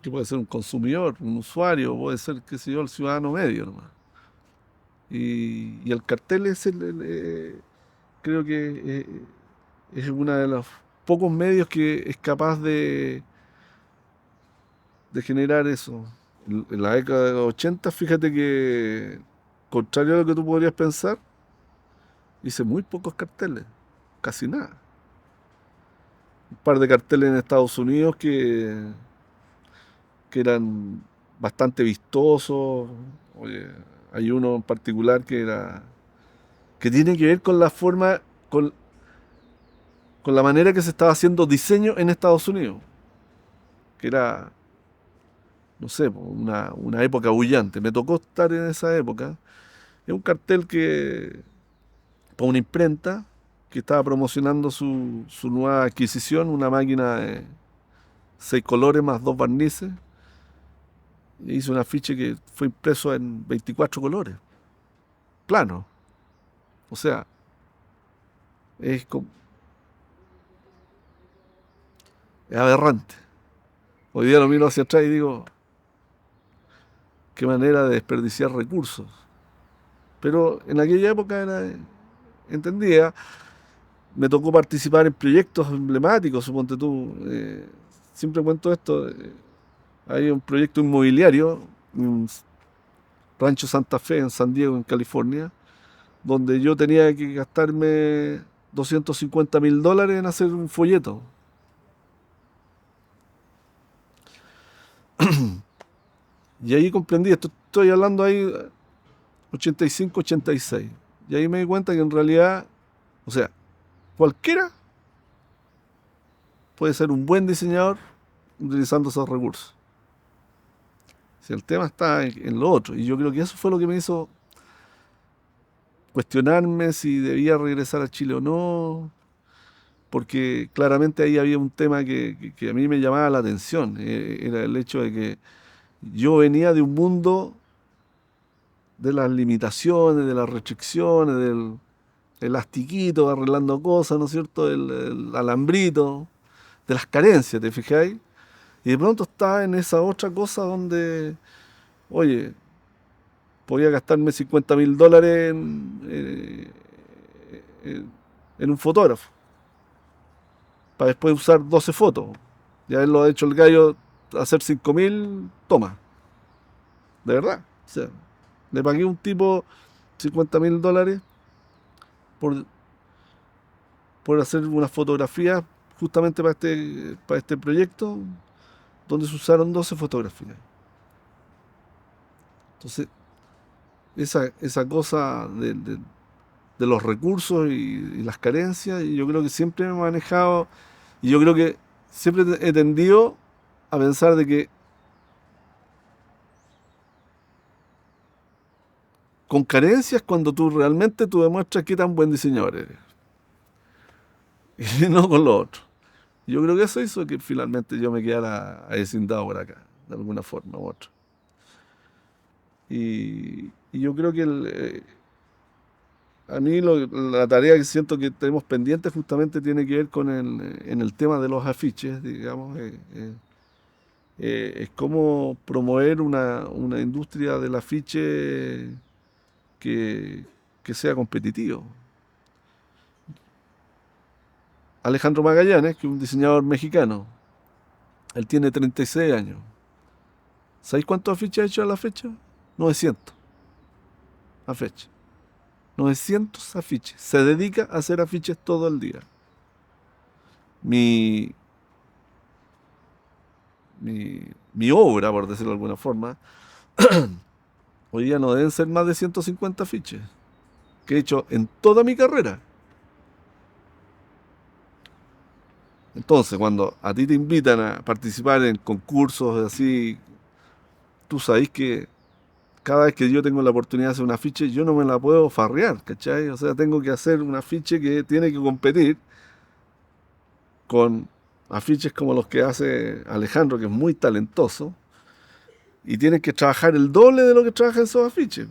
que puede ser un consumidor, un usuario, puede ser, qué sé yo, el ciudadano medio nomás. Y el cartel es creo que es uno de los pocos medios que es capaz de generar eso, en la década de los 80, fíjate que, contrario a lo que tú podrías pensar, hice muy pocos carteles, casi nada. Un par de carteles en Estados Unidos que eran bastante vistosos. Oye, hay uno en particular que tiene que ver con la forma, con, con la manera que se estaba haciendo diseño en Estados Unidos, que era, no sé, una época bullante. Me tocó estar en esa época. Es un cartel que, para una imprenta, que estaba promocionando su nueva adquisición, una máquina de 6 colores más 2 barnices. E hizo un afiche que fue impreso en 24 colores, plano. O sea, es, es aberrante. Hoy día lo miro hacia atrás y digo, qué manera de desperdiciar recursos. Pero en aquella época entendía. Me tocó participar en proyectos emblemáticos, suponte tú. Siempre cuento esto. Hay un proyecto inmobiliario, un Rancho Santa Fe en San Diego, en California, donde yo tenía que gastarme $250.000 en hacer un folleto. Y ahí comprendí, esto estoy hablando ahí 85, 86. Y ahí me di cuenta que en realidad, o sea, cualquiera puede ser un buen diseñador utilizando esos recursos. Si el tema está en lo otro. Y yo creo que eso fue lo que me hizo cuestionarme si debía regresar a Chile o no, porque claramente ahí había un tema que a mí me llamaba la atención. Era el hecho de que yo venía de un mundo de las limitaciones, de las restricciones, del elastiquito arreglando cosas, ¿no es cierto? El alambrito, de las carencias, ¿te fijáis? Y de pronto estaba en esa otra cosa donde, oye, podía gastarme $50.000 en un fotógrafo, para después usar 12 fotos. Ya haberlo hecho el gallo, hacer 5.000, toma, de verdad. O sea, le pagué a un tipo $50.000 por, por hacer unas fotografías justamente para este proyecto, donde se usaron 12 fotografías. Entonces, esa cosa de los recursos y las carencias, y yo creo que siempre me he manejado, y yo creo que siempre he tendido a pensar de que con carencias cuando tú demuestras qué tan buen diseñador eres, y no con lo otro. Yo creo que eso hizo que finalmente yo me quedara avecindado por acá, de alguna forma u otra. Y yo creo que a mí la tarea que siento que tenemos pendiente justamente tiene que ver con en el tema de los afiches, digamos. Es cómo promover una industria del afiche que, que sea competitivo. Alejandro Magallanes, que es un diseñador mexicano, él tiene 36 años. ¿Sabéis cuántos afiches ha hecho a la fecha? 900 a fecha. 900 afiches. Se dedica a hacer afiches todo el día. Mi, mi obra, por decirlo de alguna forma, hoy día no deben ser más de 150 afiches que he hecho en toda mi carrera. Entonces, cuando a ti te invitan a participar en concursos así, tú sabes que cada vez que yo tengo la oportunidad de hacer un afiche, yo no me la puedo farrear, ¿cachai? O sea, tengo que hacer un afiche que tiene que competir con afiches como los que hace Alejandro, que es muy talentoso, y tienes que trabajar el doble de lo que trabaja en esos afiches.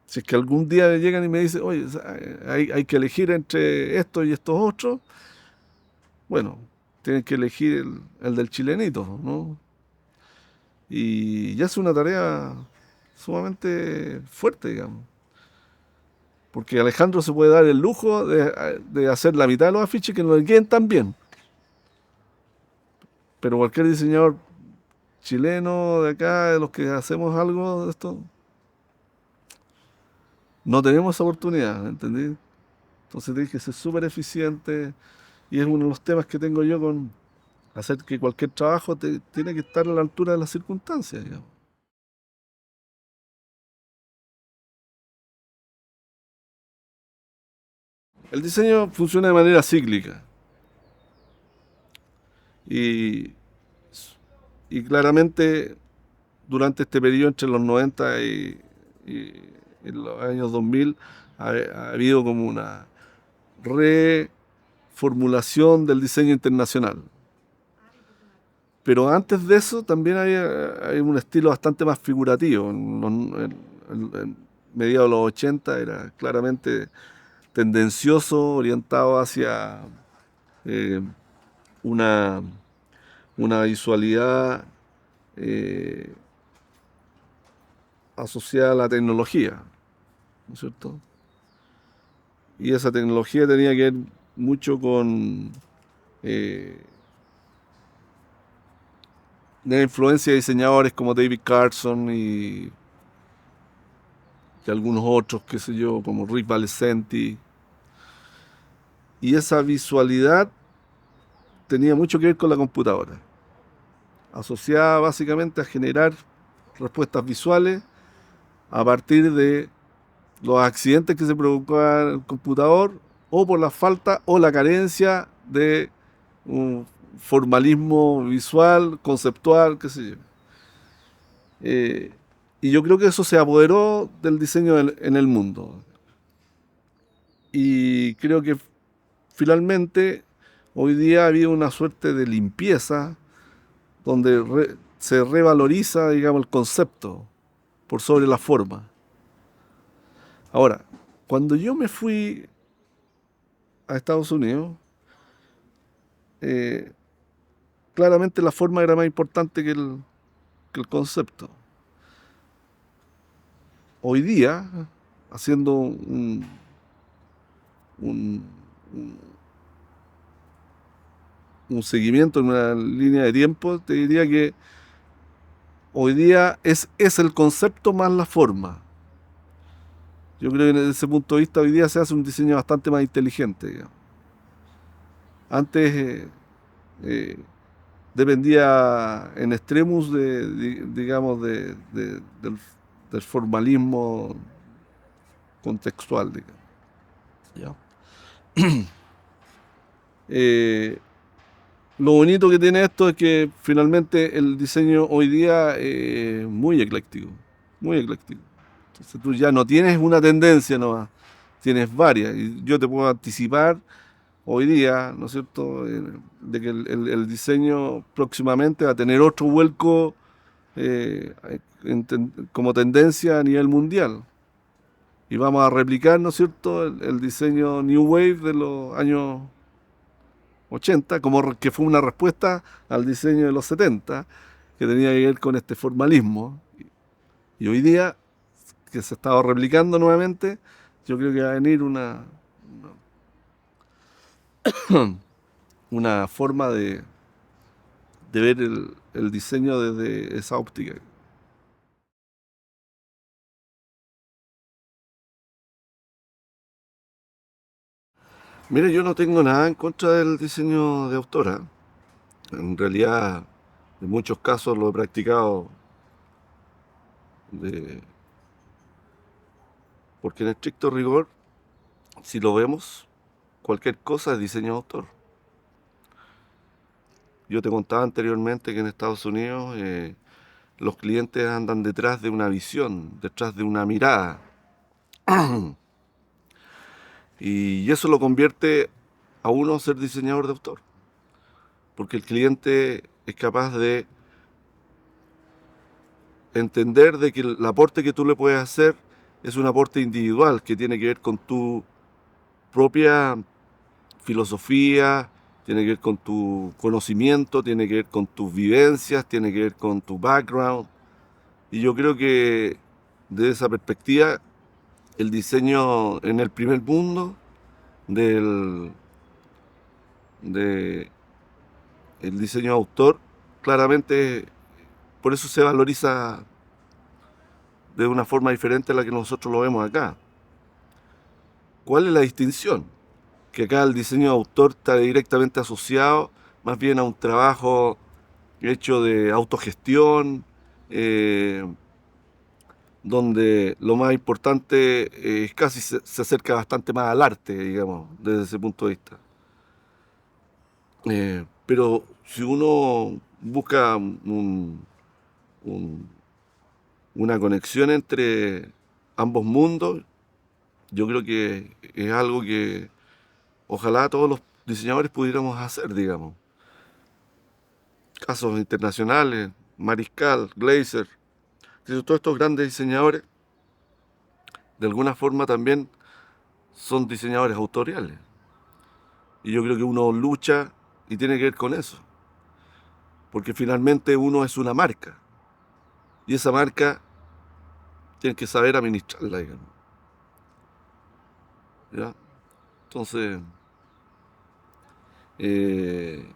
Si es que algún día llegan y me dicen, oye, hay que elegir entre esto y estos otros, bueno, tienen que elegir el del chilenito, ¿no? Y ya es una tarea sumamente fuerte, digamos. Porque Alejandro se puede dar el lujo de hacer la mitad de los afiches que no le queden tan bien. Pero cualquier diseñador chilenos de acá, de los que hacemos algo de esto, no tenemos esa oportunidad, ¿entendí? Entonces tienes que ser súper eficiente y es uno de los temas que tengo yo con hacer que cualquier trabajo tiene que estar a la altura de las circunstancias, digamos. El diseño funciona de manera cíclica y, y claramente durante este periodo entre los 90 y en los años 2000 ha habido como una reformulación del diseño internacional. Pero antes de eso también hay un estilo bastante más figurativo. En mediados de los 80 era claramente tendencioso, orientado hacia eh, una, una visualidad eh, asociada a la tecnología, ¿no es cierto? Y esa tecnología tenía que ver mucho con eh, la influencia de diseñadores como David Carson y algunos otros, qué sé yo, como Rick Valesenti. Y esa visualidad tenía mucho que ver con la computadora, asociada básicamente a generar respuestas visuales a partir de los accidentes que se provocaban en el computador o por la falta o la carencia de un formalismo visual, conceptual, qué sé yo. Eh, y yo creo que eso se apoderó del diseño en el mundo. Y creo que finalmente hoy día ha habido una suerte de limpieza donde se revaloriza, digamos, el concepto por sobre la forma. Ahora, cuando yo me fui a Estados Unidos, eh, claramente la forma era más importante que el concepto. Hoy día, haciendo un, un seguimiento en una línea de tiempo, te diría que hoy día es el concepto más la forma. Yo creo que desde ese punto de vista hoy día se hace un diseño bastante más inteligente, digamos. Antes eh, dependía en extremos digamos, del formalismo contextual, digamos. ¿Ya? Eh, lo bonito que tiene esto es que finalmente el diseño hoy día es muy ecléctico, muy ecléctico. Entonces tú ya no tienes una tendencia nomás, tienes varias. Y yo te puedo anticipar hoy día, ¿no es cierto?, de que el diseño próximamente va a tener otro vuelco como tendencia a nivel mundial. Y vamos a replicar, ¿no es cierto?, el diseño New Wave de los años 80, como que fue una respuesta al diseño de los 70, que tenía que ver con este formalismo. Y hoy día, que se estaba replicando nuevamente, yo creo que va a venir una forma de ver el diseño desde esa óptica. Mire, yo no tengo nada en contra del diseño de autora. En realidad, en muchos casos lo he practicado de- porque en estricto rigor, si lo vemos, cualquier cosa es diseño de autor. Yo te contaba anteriormente que en Estados Unidos los clientes andan detrás de una visión, detrás de una mirada. Y eso lo convierte a uno a ser diseñador de autor. Porque el cliente es capaz de entender de que el aporte que tú le puedes hacer es un aporte individual que tiene que ver con tu propia filosofía, tiene que ver con tu conocimiento, tiene que ver con tus vivencias, tiene que ver con tu background. Y yo creo que desde esa perspectiva, el diseño en el primer mundo del de el diseño de autor claramente por eso se valoriza de una forma diferente a la que nosotros lo vemos acá. ¿Cuál es la distinción? Que acá el diseño de autor está directamente asociado más bien a un trabajo hecho de autogestión, eh, donde lo más importante casi se acerca bastante más al arte, digamos, desde ese punto de vista. Pero si uno busca un- una conexión entre ambos mundos, yo creo que es algo que ojalá todos los diseñadores pudiéramos hacer, digamos. Casos internacionales, Mariscal, Glazer, todos estos grandes diseñadores, de alguna forma también son diseñadores autoriales. Y yo creo que uno lucha y tiene que ver con eso, porque finalmente uno es una marca y esa marca tiene que saber administrarla, digamos. ¿Ya? Entonces, eh,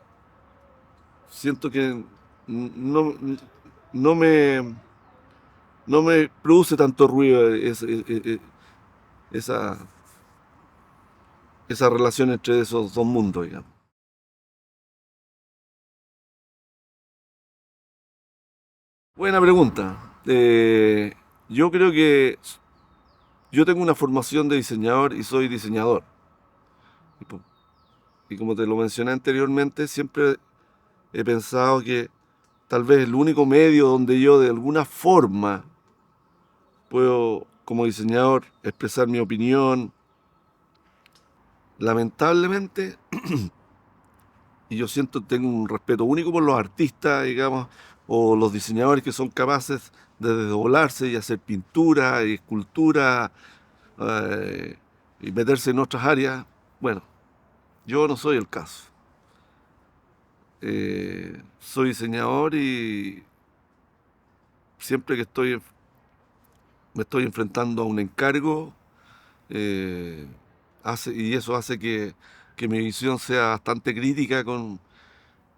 siento que no, no me, no me produce tanto ruido esa, esa relación entre esos dos mundos, digamos. Buena pregunta. Yo creo que yo tengo una formación de diseñador y soy diseñador. Y, y como te lo mencioné anteriormente, siempre he pensado que tal vez el único medio donde yo de alguna forma puedo, como diseñador, expresar mi opinión, lamentablemente, y yo siento que tengo un respeto único por los artistas, digamos, o los diseñadores que son capaces de desdoblarse y hacer pintura y escultura eh, y meterse en otras áreas. Bueno, yo no soy el caso. Soy diseñador y siempre que me estoy enfrentando a un encargo, eh, y eso hace que mi visión sea bastante crítica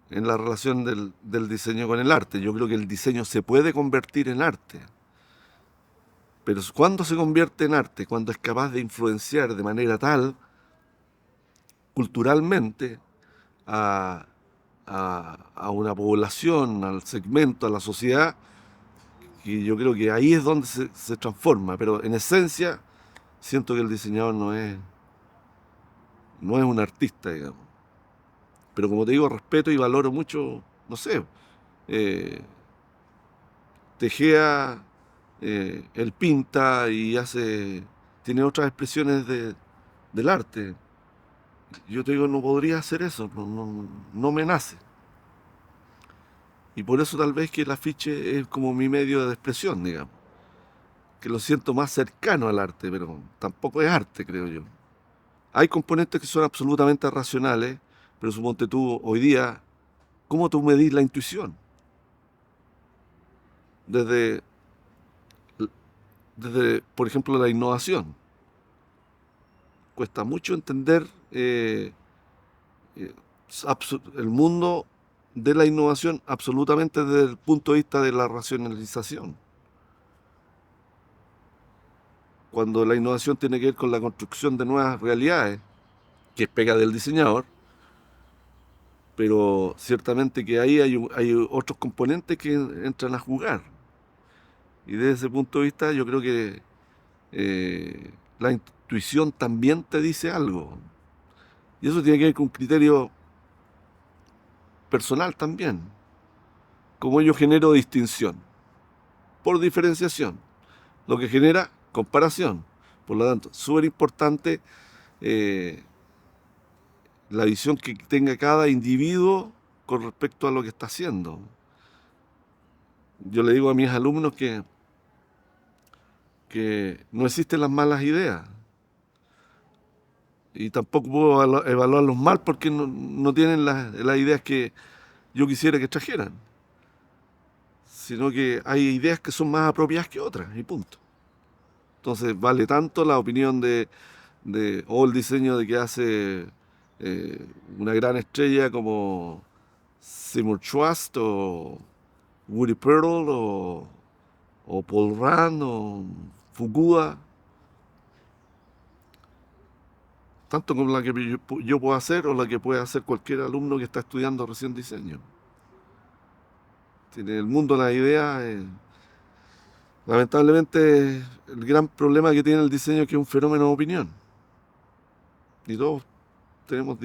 en la relación del diseño con el arte. Yo creo que el diseño se puede convertir en arte, pero ¿cuándo se convierte en arte? Cuando es capaz de influenciar de manera tal, culturalmente, a, a una población, al segmento, a la sociedad, y yo creo que ahí es donde se transforma, pero en esencia siento que el diseñador no es un artista, digamos. Pero como te digo, respeto y valoro mucho, no sé, eh, Tejea, él pinta y tiene otras expresiones del arte. Yo te digo, no podría hacer eso, no me nace. Y por eso tal vez que el afiche es como mi medio de expresión, digamos. Que lo siento más cercano al arte, pero tampoco es arte, creo yo. Hay componentes que son absolutamente racionales, pero suponte tú, hoy día, ¿cómo tú medís la intuición? Desde, desde por ejemplo, la innovación. Cuesta mucho entender eh, el mundo de la innovación absolutamente desde el punto de vista de la racionalización. Cuando la innovación tiene que ver con la construcción de nuevas realidades, que es pega del diseñador, pero ciertamente que ahí hay otros componentes que entran a jugar. Y desde ese punto de vista yo creo que la intuición también te dice algo. Y eso tiene que ver con un criterio personal también. Como yo genero distinción por diferenciación, lo que genera comparación. Por lo tanto, súper importante eh, la visión que tenga cada individuo con respecto a lo que está haciendo. Yo le digo a mis alumnos que no existen las malas ideas y tampoco puedo evaluarlos mal porque no tienen las ideas que yo quisiera que trajeran, sino que hay ideas que son más apropiadas que otras y punto. Entonces vale tanto la opinión o el diseño de que hace una gran estrella como Seymour Schwast Woody Pearl o Paul Rand o Fuqua, tanto como la que yo puedo hacer o la que puede hacer cualquier alumno que está estudiando recién diseño. Tiene el mundo de las ideas. Lamentablemente, el gran problema que tiene el diseño es que es un fenómeno de opinión. Y todos tenemos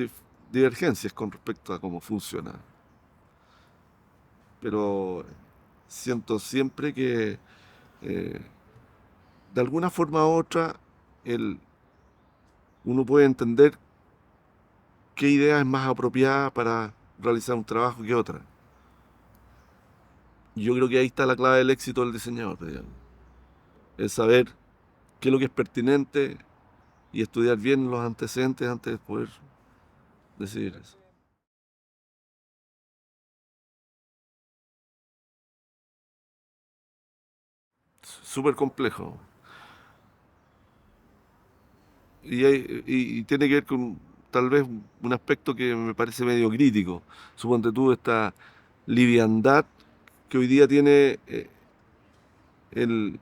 divergencias con respecto a cómo funciona. Pero siento siempre que eh, de alguna forma u otra uno puede entender qué idea es más apropiada para realizar un trabajo que otra. Y yo creo que ahí está la clave del éxito del diseñador, digamos. Es saber qué es lo que es pertinente y estudiar bien los antecedentes antes de poder decidir eso. Súper complejo. Y tiene que ver con tal vez un aspecto que me parece medio crítico. Suponte tú esta liviandad que hoy día tiene el,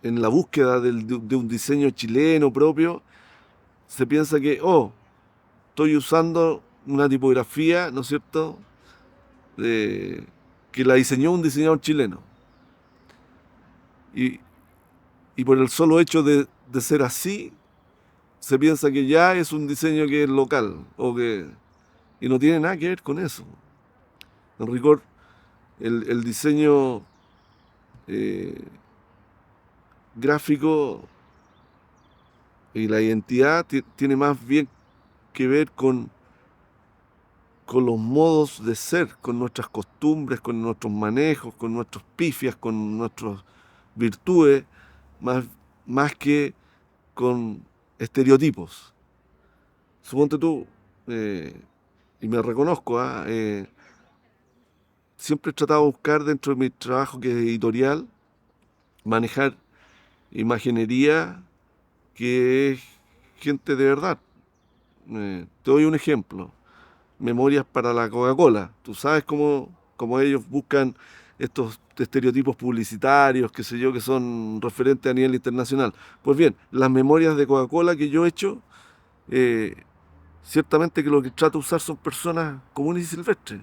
en la búsqueda de un diseño chileno propio. Se piensa que, oh, estoy usando una tipografía, ¿no es cierto?, de- que la diseñó un diseñador chileno. Y, y por el solo hecho de ser así, se piensa que ya es un diseño que es local, y no tiene nada que ver con eso. En rigor, el diseño eh, gráfico y la identidad tiene más bien que ver con los modos de ser, con nuestras costumbres, con nuestros manejos, con nuestros pifias, con nuestras virtudes, más, más que con estereotipos. Suponte tú, eh, y me reconozco, siempre he tratado de buscar dentro de mi trabajo que es editorial, manejar imaginería que es gente de verdad. Te doy un ejemplo. Memorias para la Coca-Cola. Tú sabes cómo ellos buscan estos estereotipos publicitarios, qué sé yo, que son referentes a nivel internacional. Pues bien, las memorias de Coca-Cola que yo he hecho, eh, ciertamente que lo que trato de usar son personas comunes y silvestres.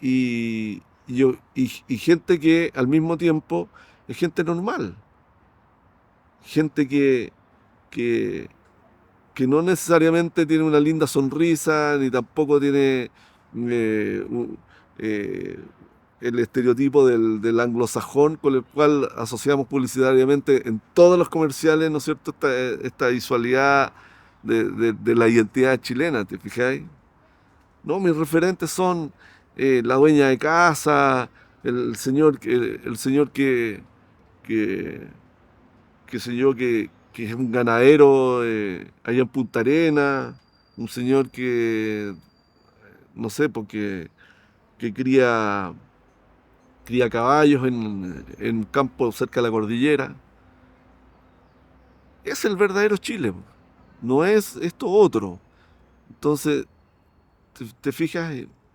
Y gente que al mismo tiempo es gente normal. Gente que, que no necesariamente tiene una linda sonrisa, ni tampoco tiene eh, un- eh, el estereotipo del anglosajón con el cual asociamos publicitariamente en todos los comerciales, ¿no es cierto?, esta visualidad de la identidad chilena, ¿te fijáis? No, mis referentes son la dueña de casa, el señor que, qué sé yo, que es un ganadero allá en Punta Arena, un señor que, no sé, porque que cría caballos en un campo cerca de la cordillera. Es el verdadero Chile, po. No es esto otro. Entonces, te fijas,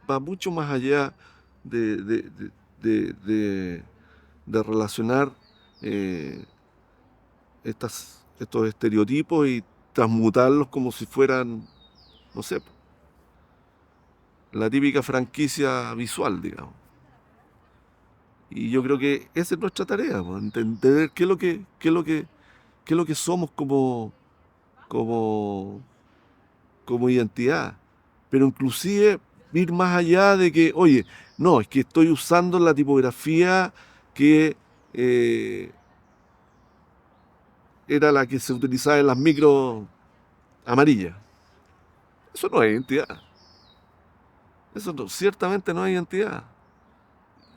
va mucho más allá de, de, de, de de relacionar eh, estos estereotipos y transmutarlos como si fueran, no sé, la típica franquicia visual, digamos. Y yo creo que esa es nuestra tarea, pues, entender qué es lo que somos como, como identidad. Pero inclusive ir más allá de que, oye, no, es que estoy usando la tipografía que eh, era la que se utilizaba en las micros amarillas. Eso no es identidad. Ciertamente no es identidad.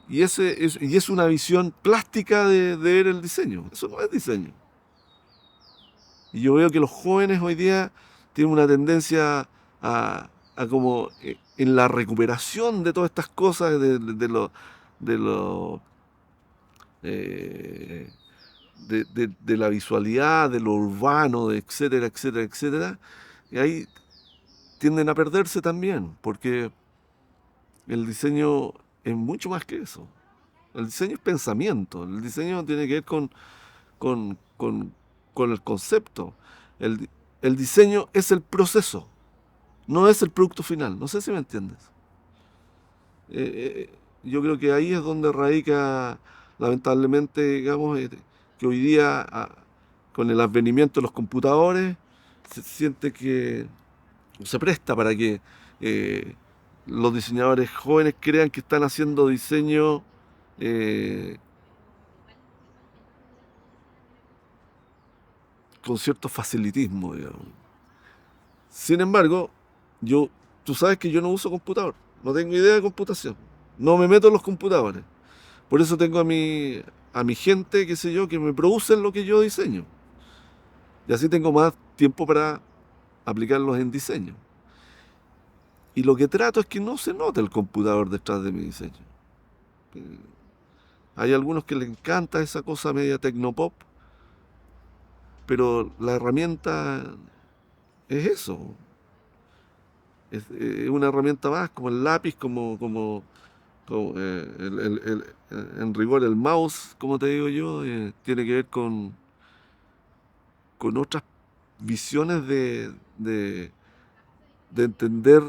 Y es una visión plástica de ver el diseño. Eso no es diseño. Y yo veo que los jóvenes hoy día tienen una tendencia a como en la recuperación de todas estas cosas, de lo, eh, de la visualidad, de lo urbano, de etcétera, etcétera, etcétera. Y ahí tienden a perderse también, porque el diseño es mucho más que eso. El diseño es pensamiento, el diseño tiene que ver con, con- con el concepto. El, di- el diseño es el proceso, no es el producto final. No sé si me entiendes. Yo creo que ahí es donde radica, lamentablemente, digamos, que hoy día, con el advenimiento de los computadores, se siente que se presta para que eh, los diseñadores jóvenes crean que están haciendo diseño eh, con cierto facilitismo, digamos. Sin embargo, yo, tú sabes que yo no uso computador, no tengo idea de computación, no me meto en los computadores. Por eso tengo a mi gente, qué sé yo, que me producen lo que yo diseño. Y así tengo más tiempo para aplicarlos en diseño. Y lo que trato es que no se note el computador detrás de mi diseño. Hay algunos que les encanta esa cosa media tecnopop, pero la herramienta es eso. Es una herramienta más, como el lápiz, como, en rigor el mouse, como te digo yo, tiene que ver con otras visiones de entender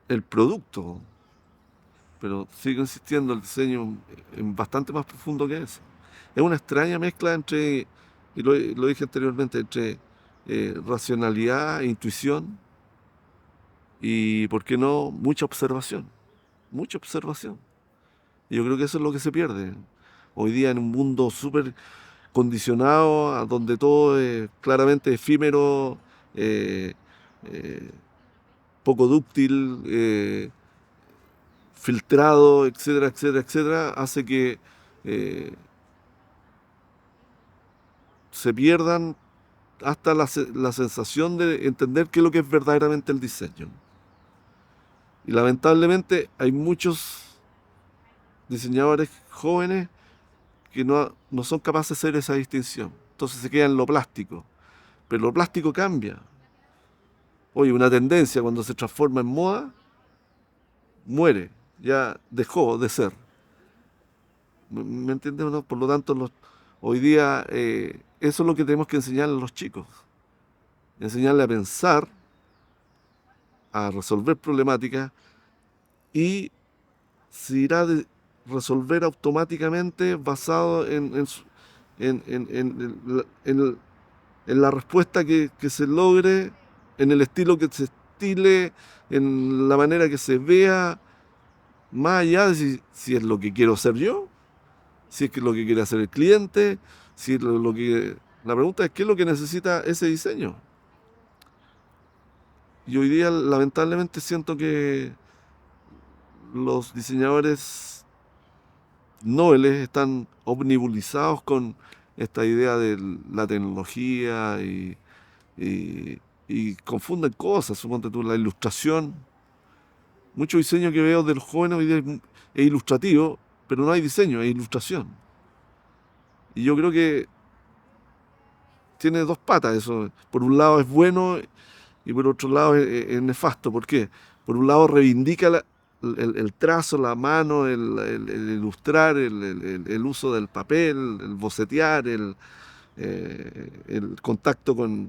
el producto. Pero sigo insistiendo, el diseño es bastante más profundo que eso. Es una extraña mezcla entre, y lo dije anteriormente, entre racionalidad, intuición y, ¿por qué no?, mucha observación. Mucha observación. Y yo creo que eso es lo que se pierde. Hoy día en un mundo súper condicionado, a donde todo es claramente efímero, eh, eh, poco dúctil, filtrado, etcétera, etcétera, etcétera, hace que eh, se pierdan hasta la sensación de entender qué es lo que es verdaderamente el diseño. Y lamentablemente hay muchos diseñadores jóvenes que no son capaces de hacer esa distinción. Entonces se queda en lo plástico. Pero lo plástico cambia. Oye, una tendencia cuando se transforma en moda, muere. Ya dejó de ser. ¿Me entiendes o no? Por lo tanto, hoy día eso es lo que tenemos que enseñarle a los chicos. Enseñarle a pensar, a resolver problemáticas y se irá a resolver automáticamente basado en la respuesta que se logre, en el estilo que se estile, en la manera que se vea, más allá de si es lo que quiero hacer yo, si es que lo que quiere hacer el cliente, si es lo que... La pregunta es qué es lo que necesita ese diseño. Y hoy día lamentablemente siento que los diseñadores nobles están omnibulizados con esta idea de la tecnología y- y confunden cosas. Suponte tú, la ilustración. Mucho diseño que veo de los jóvenes hoy día es ilustrativo, pero no hay diseño, es ilustración. Y yo creo que tiene dos patas eso. Por un lado es bueno y por otro lado es nefasto. ¿Por qué? Por un lado reivindica el trazo, la mano, el ilustrar, el uso del papel, el bocetear, el contacto con-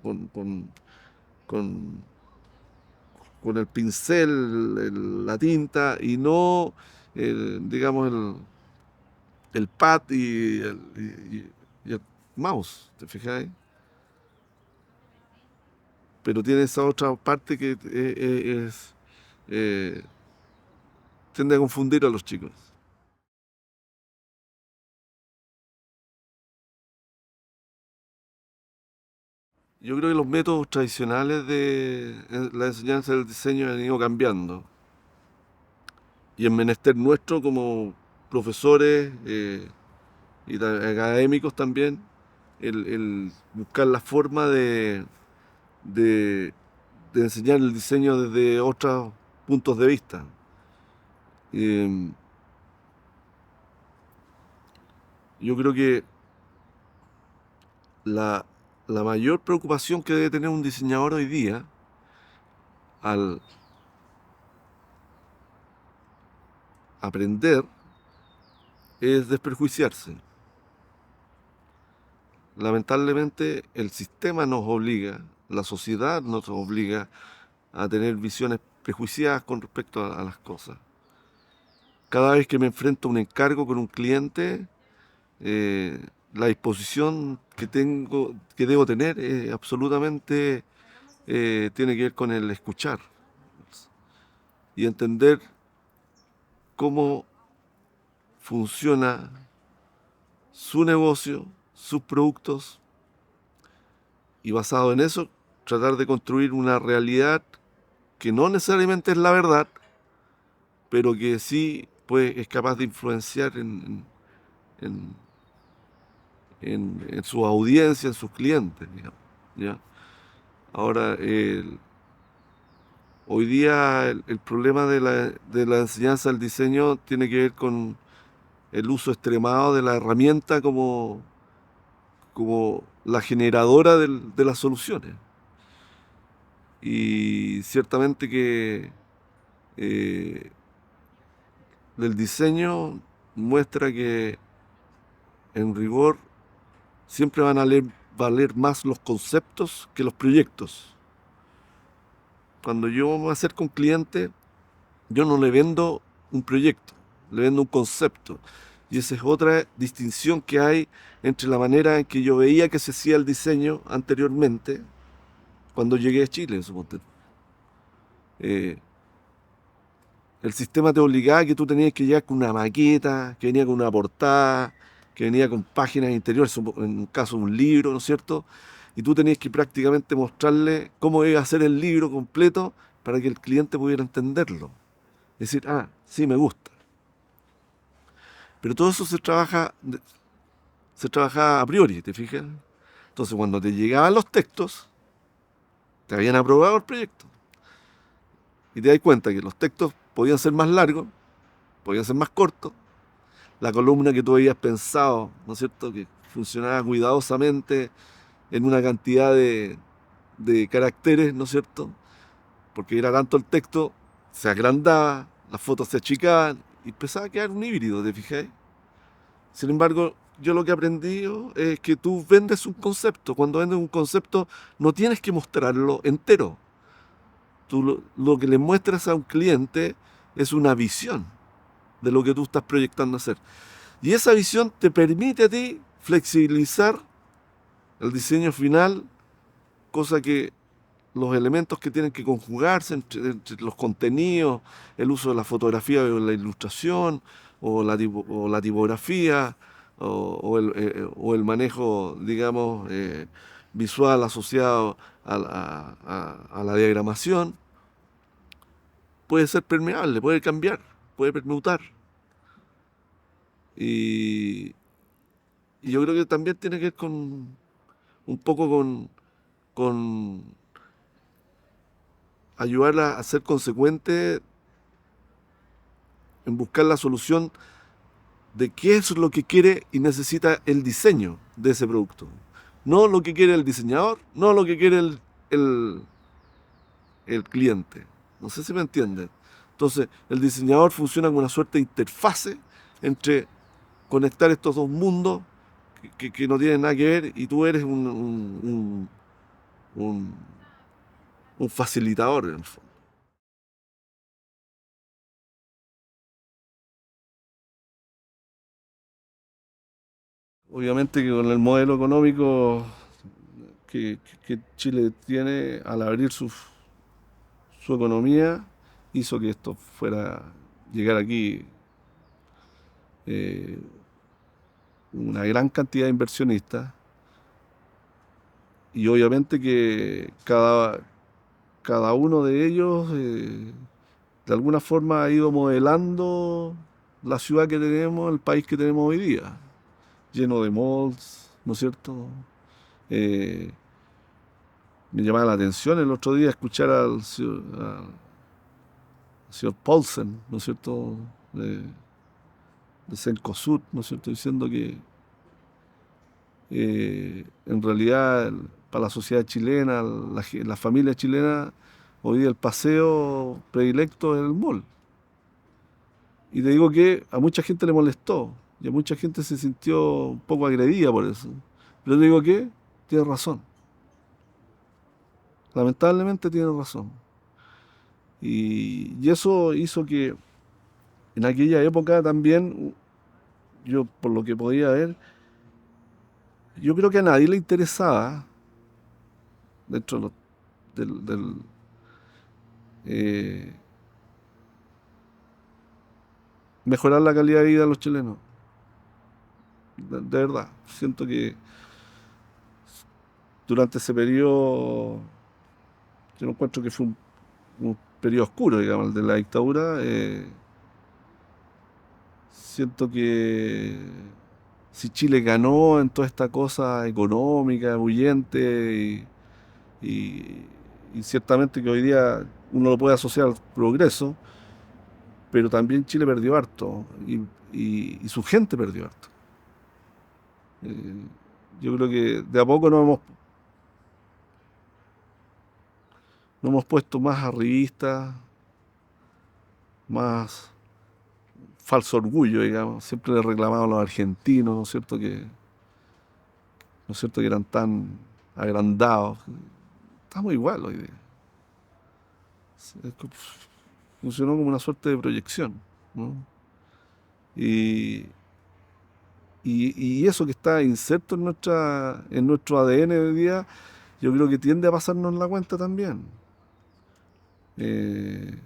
con el pincel, la tinta y no, digamos, el pad y el mouse. ¿Te fijas? Pero tiene esa otra parte que eh, tiende a confundir a los chicos. Yo creo que los métodos tradicionales de la enseñanza del diseño han ido cambiando. Y en menester nuestro como profesores y académicos también, el buscar la forma de- de enseñar el diseño desde otros puntos de vista. Eh, yo creo que la, la mayor preocupación que debe tener un diseñador hoy día al aprender es desprejuiciarse. Lamentablemente el sistema nos obliga, la sociedad nos obliga a tener visiones prejuiciadas con respecto a las cosas. Cada vez que me enfrento a un encargo con un cliente, la disposición que debo tener absolutamente tiene que ver con el escuchar y entender cómo funciona su negocio, sus productos, y basado en eso tratar de construir una realidad que no necesariamente es la verdad, pero que sí es capaz de influenciar en, en su audiencia, en sus clientes, digamos, ¿ya? Ahora, hoy día el problema de la enseñanza del diseño tiene que ver con el uso extremado de la herramienta como la generadora de las soluciones. Y ciertamente que eh, el diseño muestra que en rigor siempre van a valer más los conceptos que los proyectos. Cuando yo me acerco a un cliente, yo no le vendo un proyecto, le vendo un concepto. Y esa es otra distinción que hay entre la manera en que yo veía que se hacía el diseño anteriormente, cuando llegué a Chile, suponte. Eh, el sistema te obligaba a que tú tenías que llegar con una maqueta, que venía con una portada, que venía con páginas interiores, en un caso un libro, ¿no es cierto? Y tú tenías que prácticamente mostrarle cómo iba a ser el libro completo para que el cliente pudiera entenderlo. Decir, ah, sí, me gusta. Pero todo eso se trabaja a priori, ¿te fijas? Entonces, cuando te llegaban los textos, te habían aprobado el proyecto. Y te das cuenta que los textos podían ser más largos, podían ser más cortos. La columna que tú habías pensado, ¿no es cierto?, que funcionaba cuidadosamente en una cantidad de caracteres, ¿no es cierto? Porque era tanto el texto, se agrandaba, las fotos se achicaban y empezaba a quedar un híbrido, ¿te fijas? Sin embargo, yo lo que he aprendido es que tú vendes un concepto. Cuando vendes un concepto, no tienes que mostrarlo entero. Tú lo que le muestras a un cliente es una visión de lo que tú estás proyectando hacer. Y esa visión te permite a ti flexibilizar el diseño final, cosa que los elementos que tienen que conjugarse entre los contenidos, el uso de la fotografía o la ilustración, o la tipografía, o el manejo, digamos, visual asociado a la diagramación, puede ser permeable, puede cambiar, puede permutar. Y, y yo creo que también tiene que ver un poco con ayudar a ser consecuente en buscar la solución de qué es lo que quiere y necesita el diseño de ese producto. No lo que quiere el diseñador, no lo que quiere el, el cliente. No sé si me entienden. Entonces, el diseñador funciona como una suerte de interfase entre conectar estos dos mundos que no tienen nada que ver, y tú eres un, un facilitador en el fondo. Obviamente que con el modelo económico que Chile tiene al abrir su economía, hizo que esto fuera llegar aquí eh, una gran cantidad de inversionistas, y obviamente que cada uno de ellos de alguna forma ha ido modelando la ciudad que tenemos, el país que tenemos hoy día, lleno de malls, ¿no es cierto? Eh, Me llamaba la atención el otro día escuchar al señor Paulsen, ¿no es cierto?, de Cencosud, ¿no es cierto?, diciendo que en realidad para la sociedad chilena, la familia chilena, hoy día el paseo predilecto es el mall. Y te digo que a mucha gente le molestó y a mucha gente se sintió un poco agredida por eso. Pero te digo que tiene razón. Lamentablemente tiene razón. Y eso hizo que en aquella época también, yo por lo que podía ver, yo creo que a nadie le interesaba, dentro de eh, mejorar la calidad de vida de los chilenos. De verdad, siento que durante ese periodo, yo no encuentro que fue un periodo oscuro, digamos, el de la dictadura. Siento que si Chile ganó en toda esta cosa económica, huyente, y, y ciertamente que hoy día uno lo puede asociar al progreso, pero también Chile perdió harto y su gente perdió harto. Eh, yo creo que de a poco nos hemos puesto más arribistas, más falso orgullo, digamos. Siempre le reclamaban a los argentinos, ¿no es cierto? ¿No es cierto? Que eran tan agrandados. Estamos igual hoy día. Es que funcionó como una suerte de proyección, ¿no? Y, y eso que está inserto en nuestro ADN hoy día, yo creo que tiende a pasarnos la cuenta también. Eh,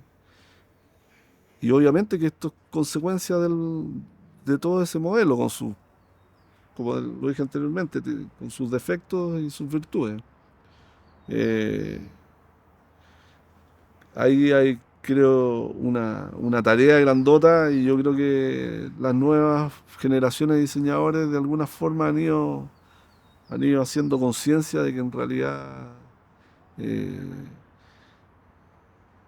y obviamente que esto es consecuencia de todo ese modelo, como lo dije anteriormente, con sus defectos y sus virtudes. Eh, Ahí hay, creo, una tarea grandota y yo creo que las nuevas generaciones de diseñadores de alguna forma han ido haciendo conciencia de que en realidad eh,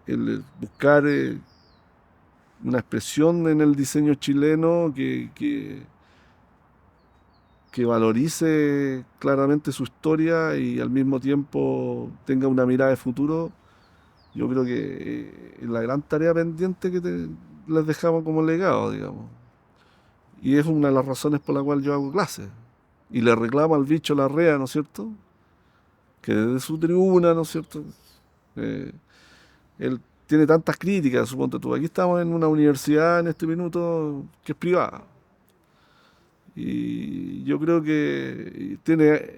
el buscar una expresión en el diseño chileno que valorice claramente su historia y al mismo tiempo tenga una mirada de futuro. Yo creo que es la gran tarea pendiente que les dejamos como legado, digamos. Y es una de las razones por la cual yo hago clases. Y le reclamo al bicho Larrea, ¿no es cierto? Que desde su tribuna, ¿no es cierto? Eh, Él tiene tantas críticas, suponte tú. Aquí estamos en una universidad en este minuto que es privada. Y yo creo que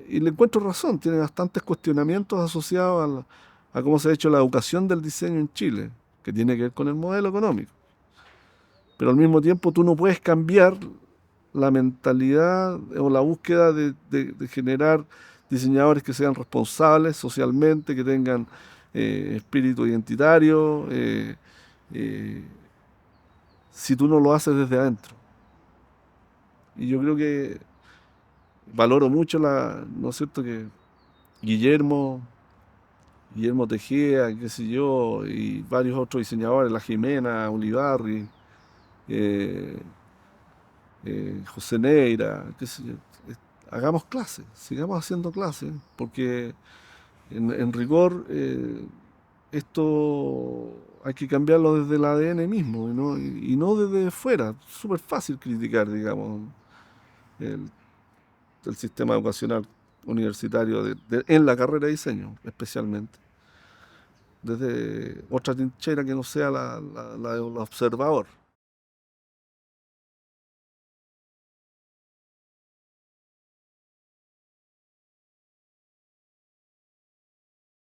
y le encuentro razón, tiene bastantes cuestionamientos asociados a cómo se ha hecho la educación del diseño en Chile, que tiene que ver con el modelo económico. Pero al mismo tiempo tú no puedes cambiar la mentalidad o la búsqueda de generar diseñadores que sean responsables socialmente, que tengan espíritu identitario, eh, si tú no lo haces desde adentro. Y yo creo que valoro mucho ¿no es cierto? Que Guillermo, Guillermo Tejeda, qué sé yo, y varios otros diseñadores, La Jimena, Ulibarri, eh, José Neira, qué sé yo. Hagamos clases, sigamos haciendo clases, porque en rigor esto hay que cambiarlo desde el ADN mismo y no desde fuera. Súper fácil criticar, digamos, el, el sistema educacional universitario en la carrera de diseño, especialmente, desde otra trinchera que no sea la del observador.